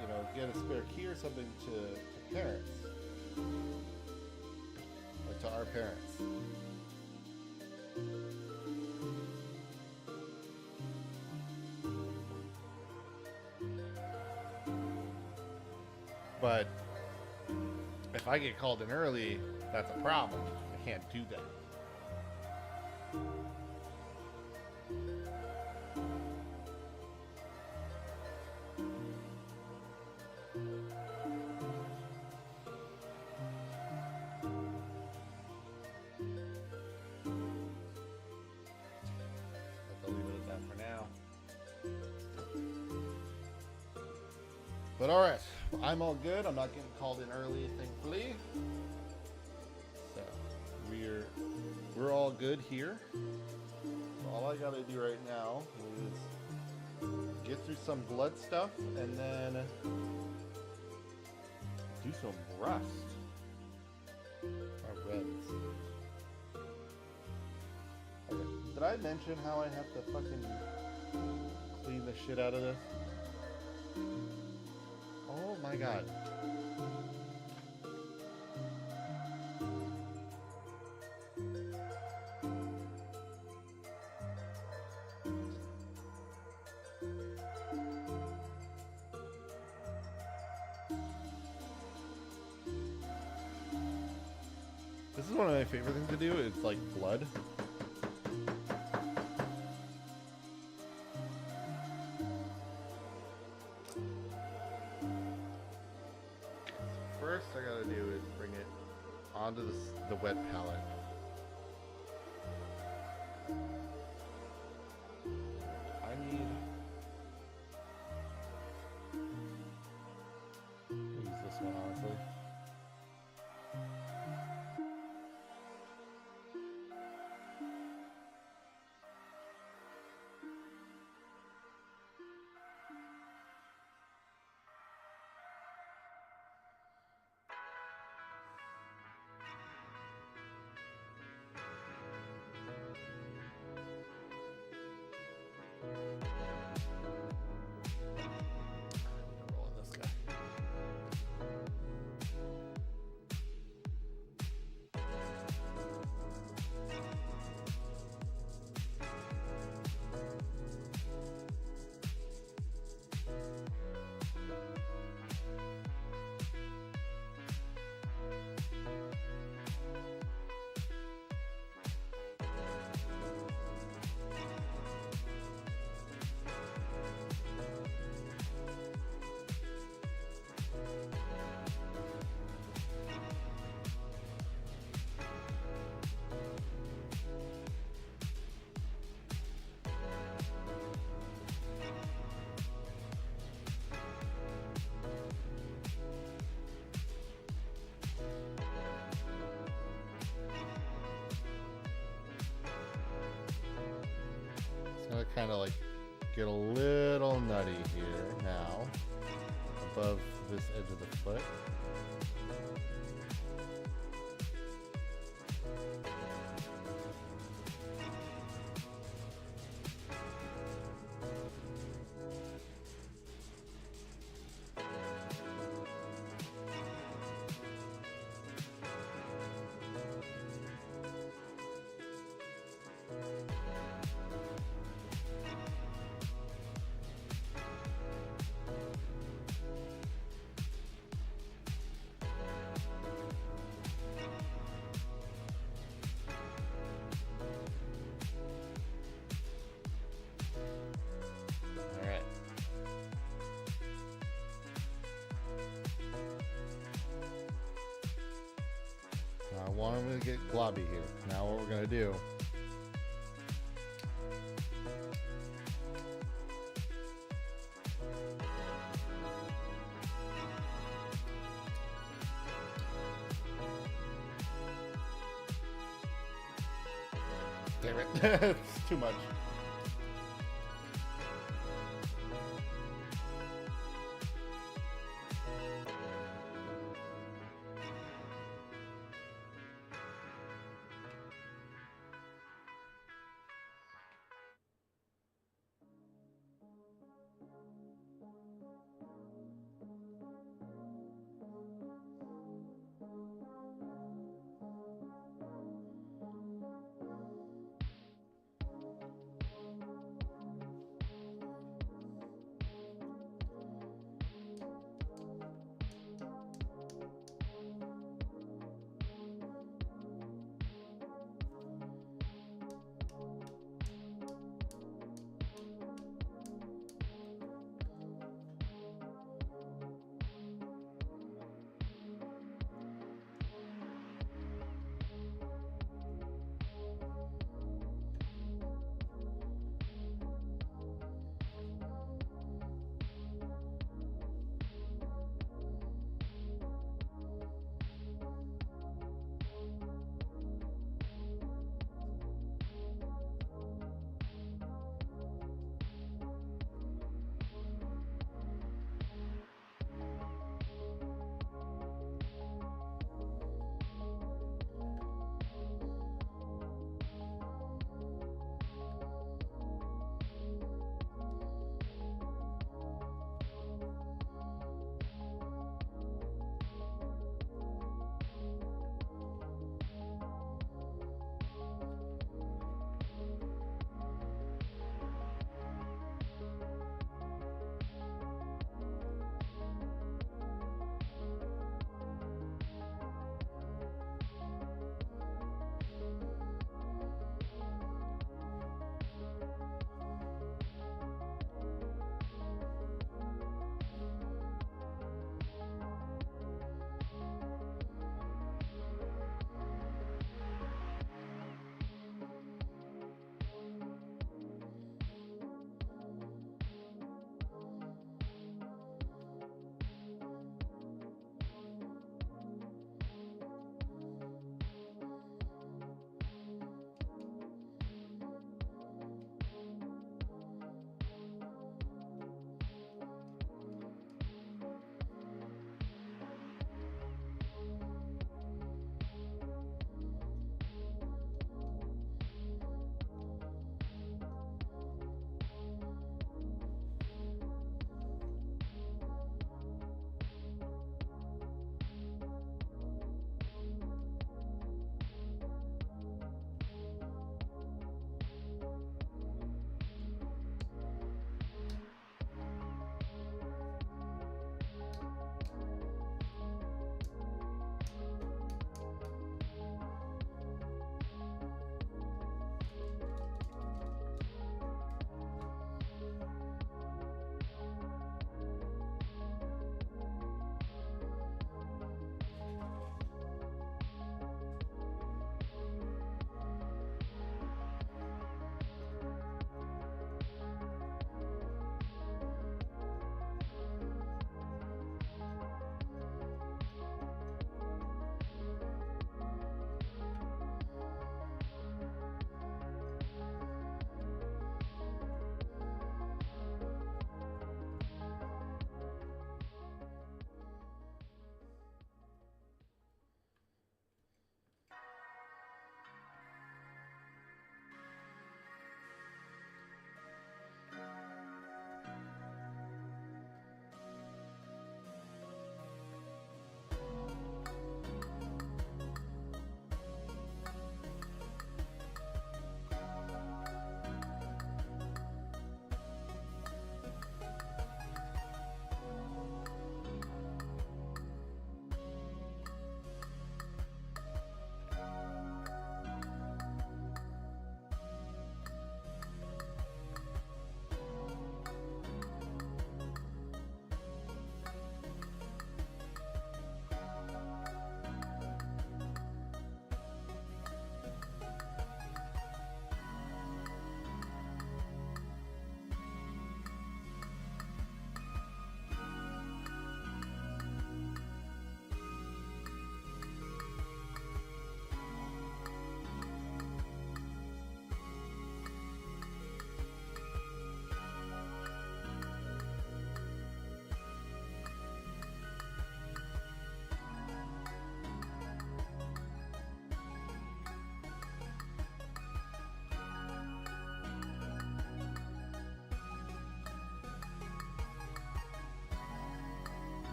you know, get a spare key or something to parents. Like to our parents. But if I get called in early, that's a problem. I can't do that. But alright, I'm all good. I'm not getting called in early, thankfully. So we're all good here. So all I gotta do right now is get through some blood stuff and then do some rust. Or reds. Okay. Did I mention how I have to fucking clean the shit out of this? Oh my god. This is one of my favorite things to do. It's like blood. onto the wet palette. I need use this one, honestly. Roll on this guy. Gonna kind of like get a little nutty here now, above this edge of the foot. I want him to get globby here. Now what we're going to do, damn it, it's too much.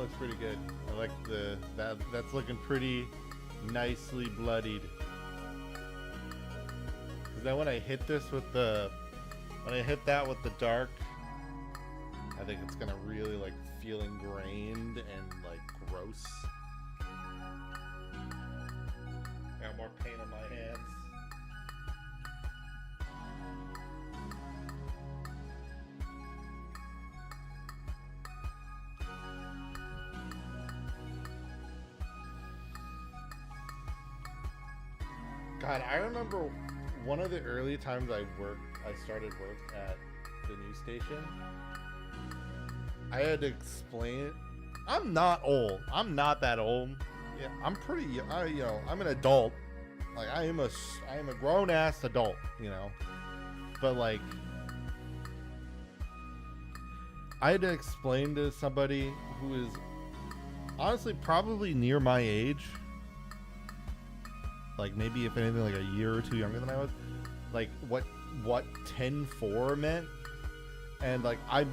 looks pretty good. I like that's looking pretty nicely bloodied. Cause then when I hit this with the that with the dark, I think it's gonna really like feel ingrained and like gross. Got more paint on my hands. God, I remember one of the early times I started work at the news station. I had to explain it. I'm not old. I'm not that old. Yeah, I'm pretty. I'm an adult. Like I am a grown ass adult. But like, I had to explain to somebody who is honestly probably near my age. Like maybe if anything like a year or two younger than I was, like what 10-4 meant, and like I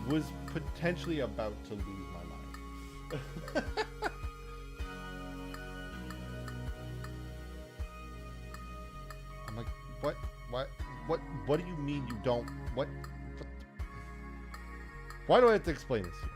was potentially about to lose my mind. I'm like, what do you mean you don't? What? Why do I have to explain this to you?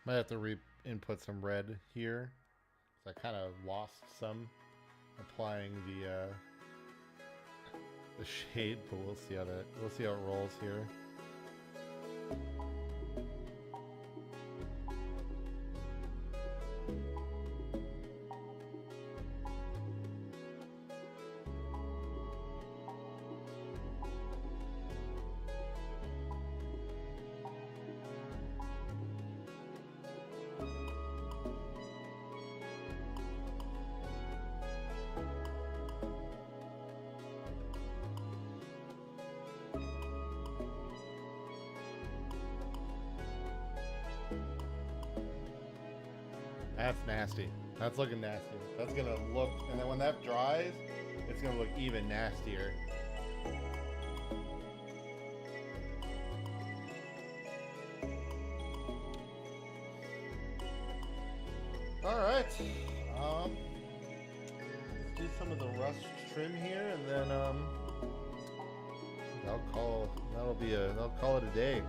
Might have to re-input some red here. So I kind of lost some applying the shade, but we'll see how it rolls here. That's nasty. That's looking nasty. That's gonna look, and then when that dries, it's gonna look even nastier. Alright. Let's do some of the rust trim here, and then I'll call it a day.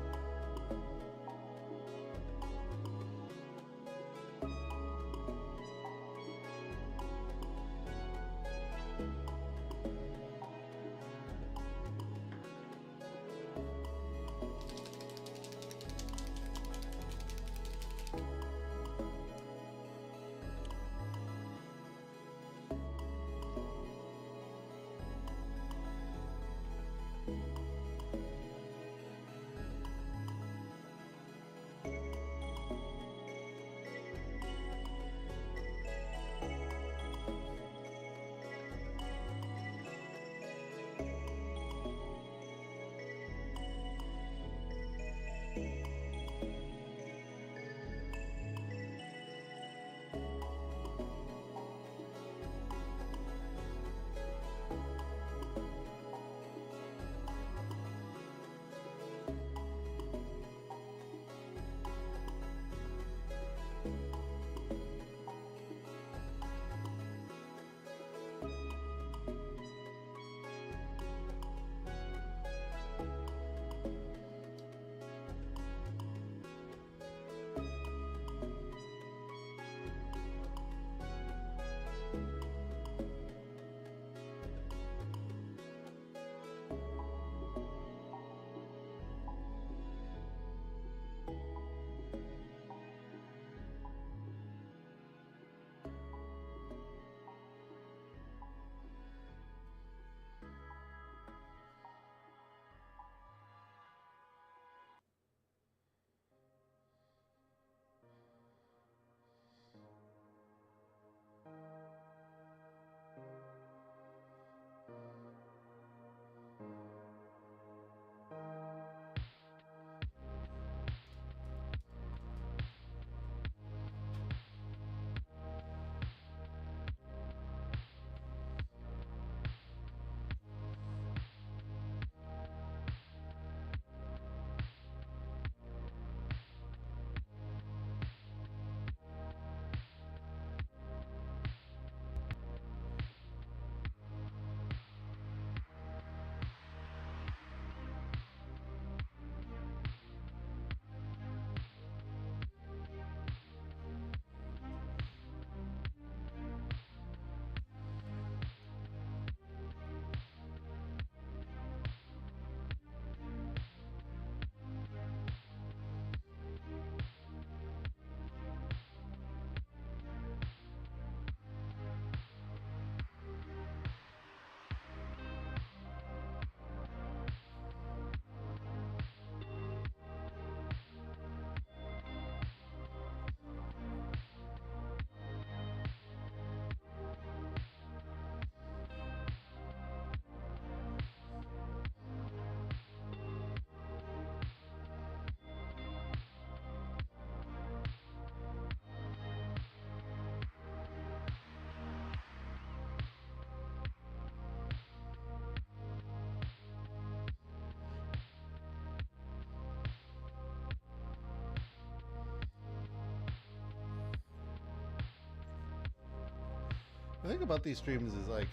The thing about these streams is like,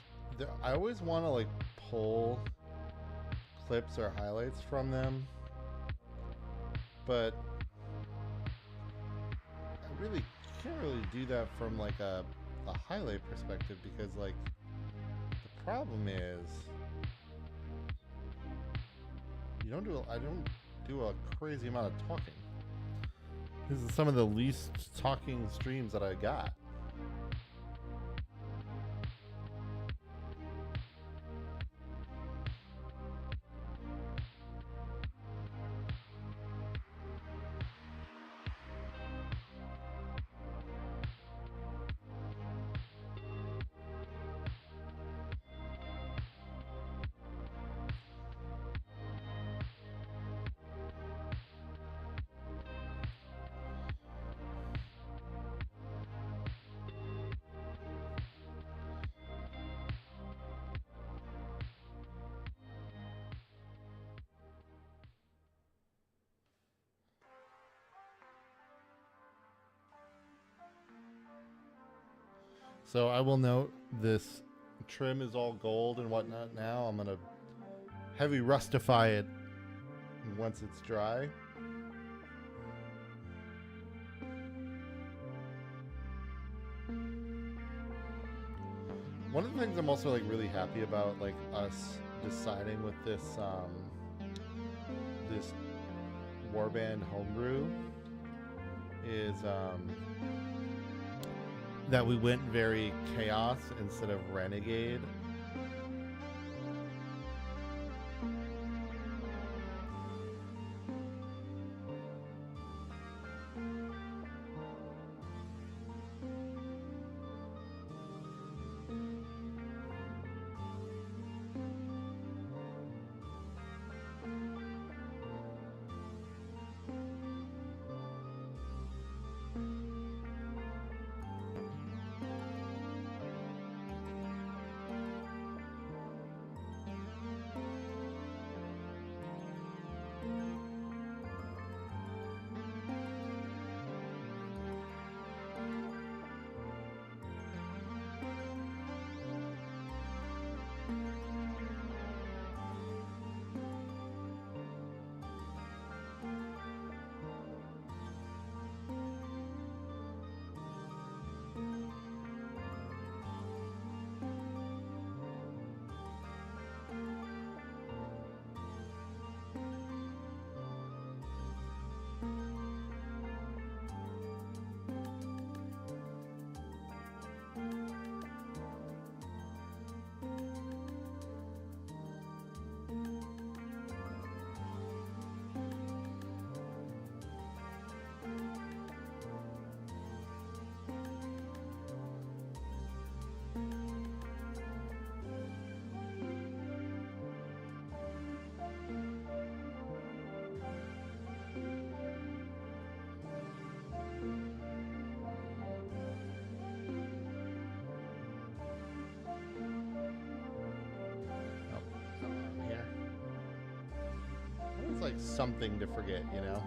I always want to like pull clips or highlights from them, but I really can't really do that from like a highlight perspective, because like the problem is I don't do a crazy amount of talking. This is some of the least talking streams that I got. So I will note this trim is all gold and whatnot now. I'm going to heavy rustify it once it's dry. One of the things I'm also like really happy about, like us deciding with this this Warband homebrew, is that we went very chaos instead of renegade. It's like something to forget, you know?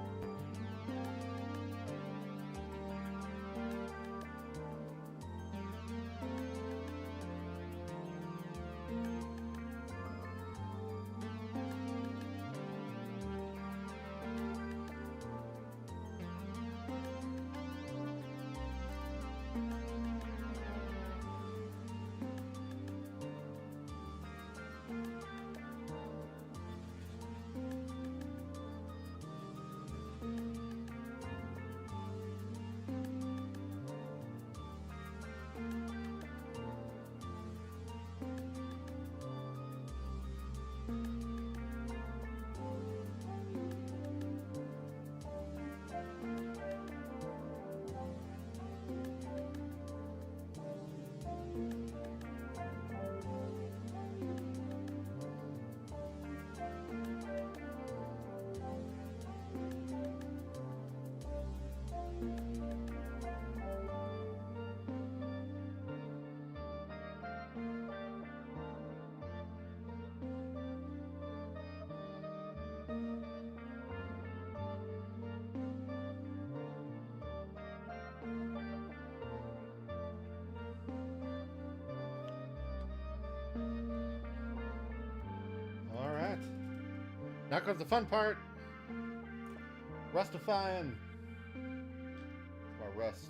Now comes the fun part. Rustifying. Or rust.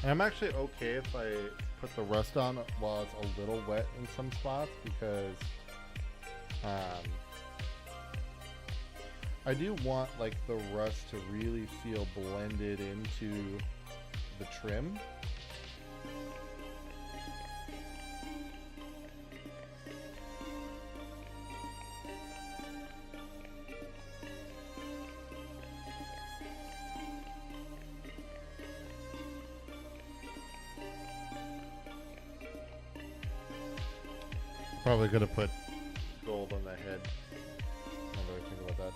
And I'm actually okay if I put the rust on while it's a little wet in some spots, because I do want like the rust to really feel blended into the trim. Probably could have put gold on the head. I don't really think about that.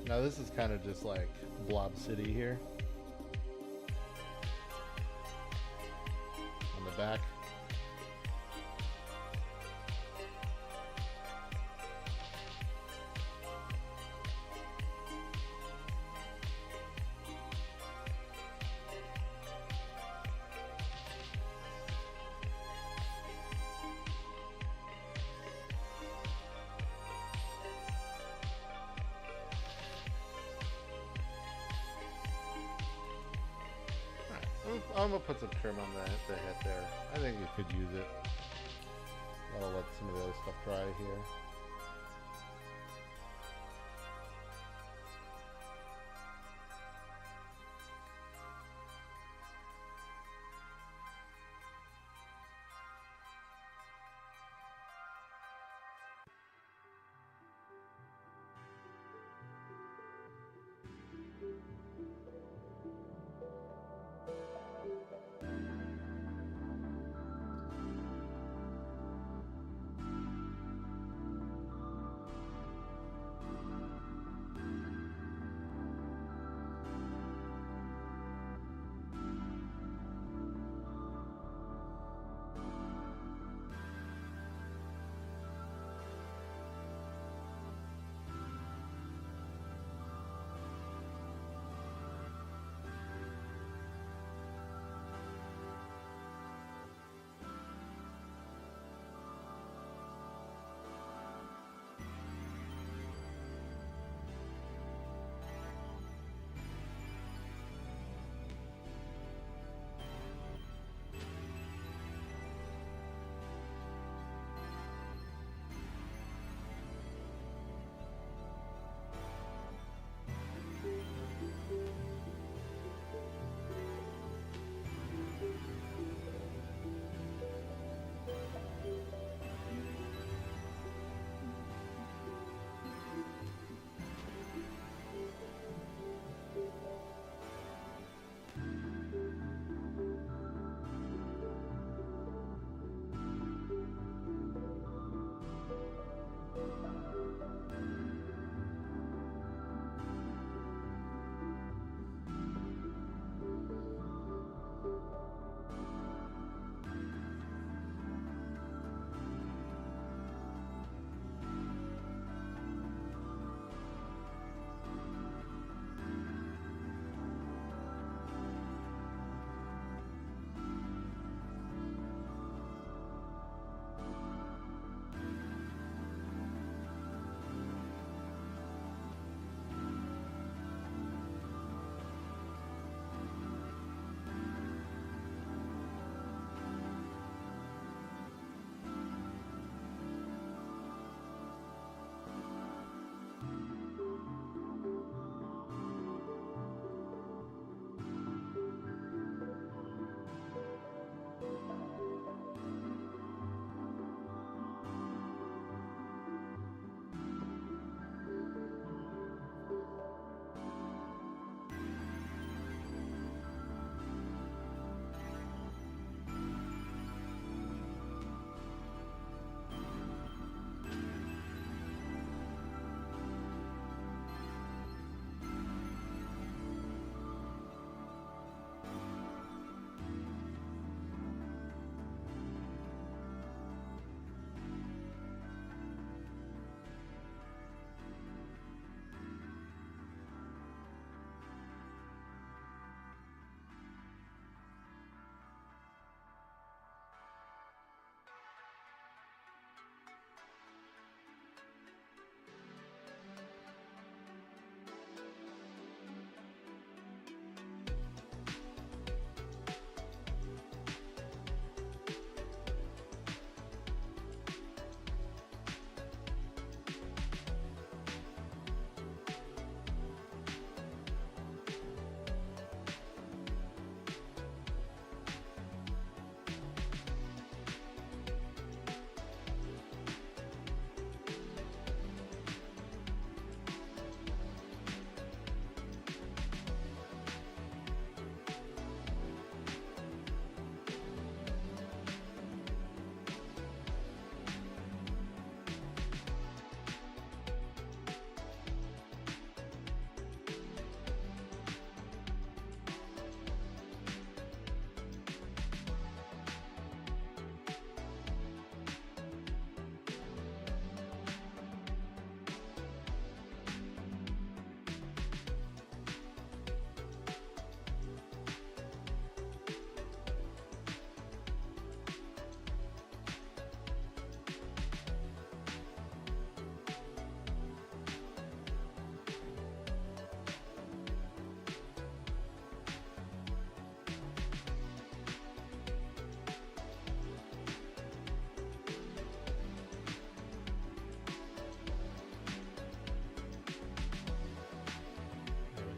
Now this is kind of just like Blob City here. On the back. I'm gonna put some trim on the head there. I think you could use it. I'll let some of the other stuff dry here.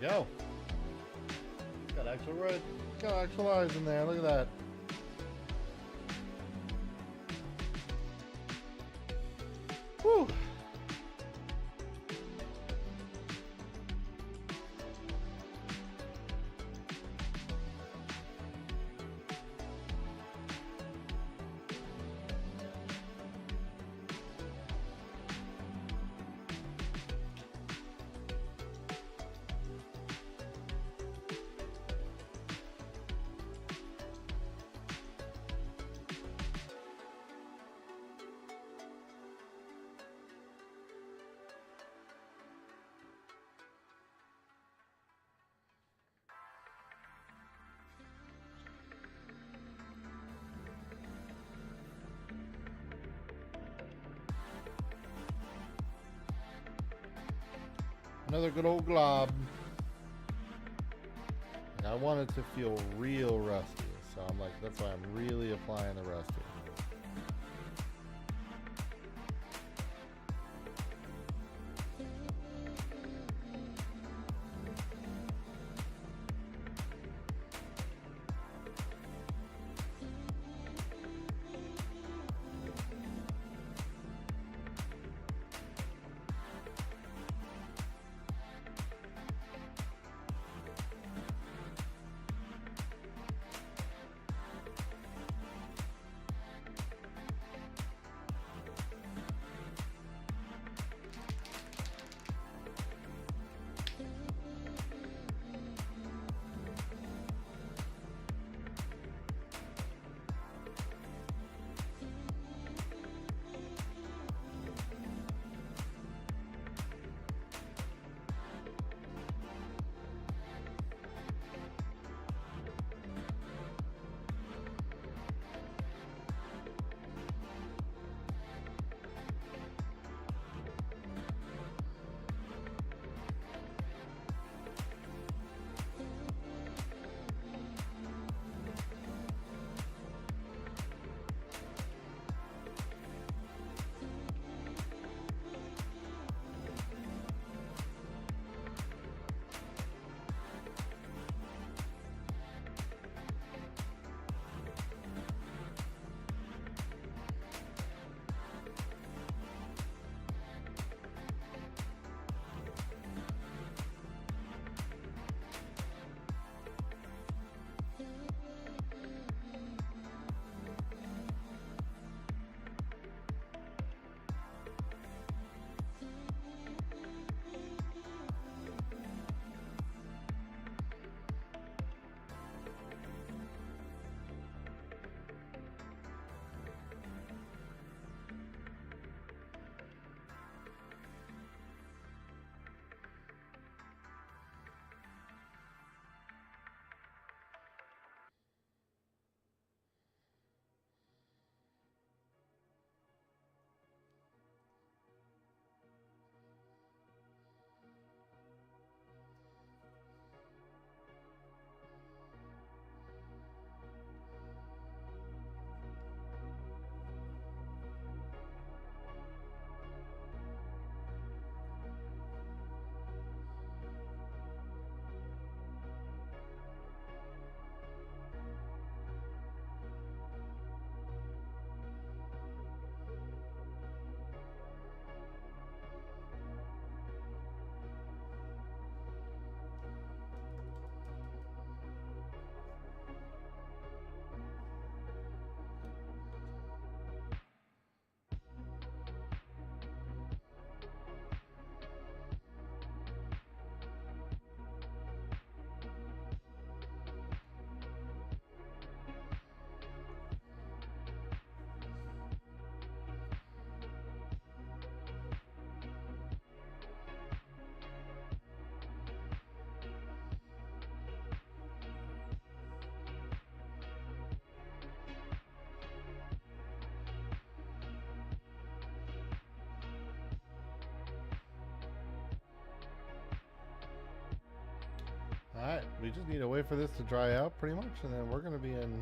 go. Got actual red. Got actual eyes in there. Look at that. Whew. Another good old glob. And I want it to feel real rusty, so I'm like, that's why I'm really applying the rusty. Alright, we just need to wait for this to dry out pretty much, and then we're going to be in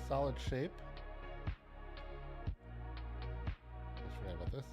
solid shape. Just forgot about this.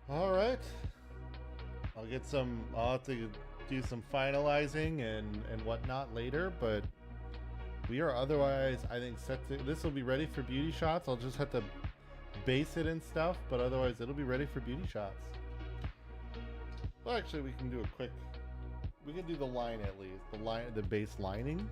All right. I'll have to do some finalizing and whatnot later, but we are otherwise, I think, set to, this will be ready for beauty shots. I'll just have to base it and stuff, but otherwise it'll be ready for beauty shots. Well, actually, we can do a quick, we can do the line at least, the base lining.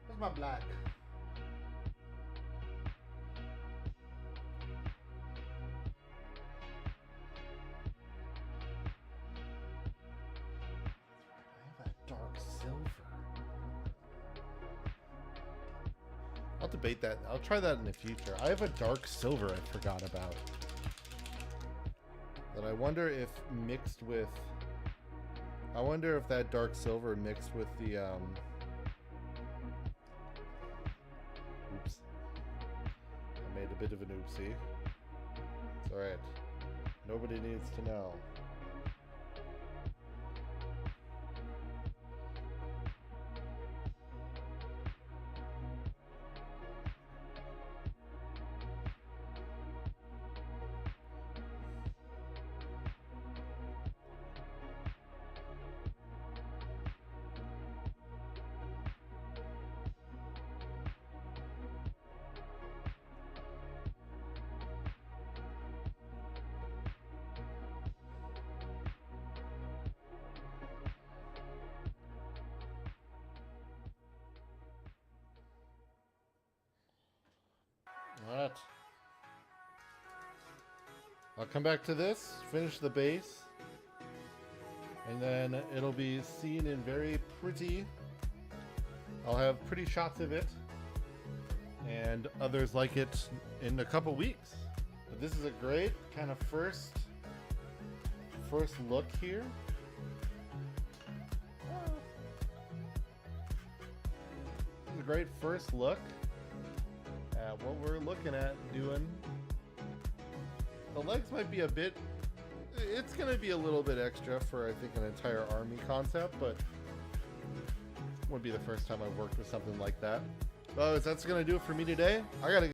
Where's my black? Dark silver. I'll debate that. I'll try that in the future. I have a dark silver I forgot about. That I wonder if mixed with... I wonder if that dark silver mixed with the... Oops. I made a bit of an oopsie. It's alright. Nobody needs to know. Alright. I'll come back to this, finish the base, and then it'll be seen in very pretty... I'll have pretty shots of it, and others like it in a couple weeks. But this is a great kind of first look here. This is a great first look at what we're looking at doing. The legs might be a bit, it's going to be a little bit extra for, I think, an entire army concept, but it would be the first time I've worked with something like that. Well, that's going to do it for me today. I got to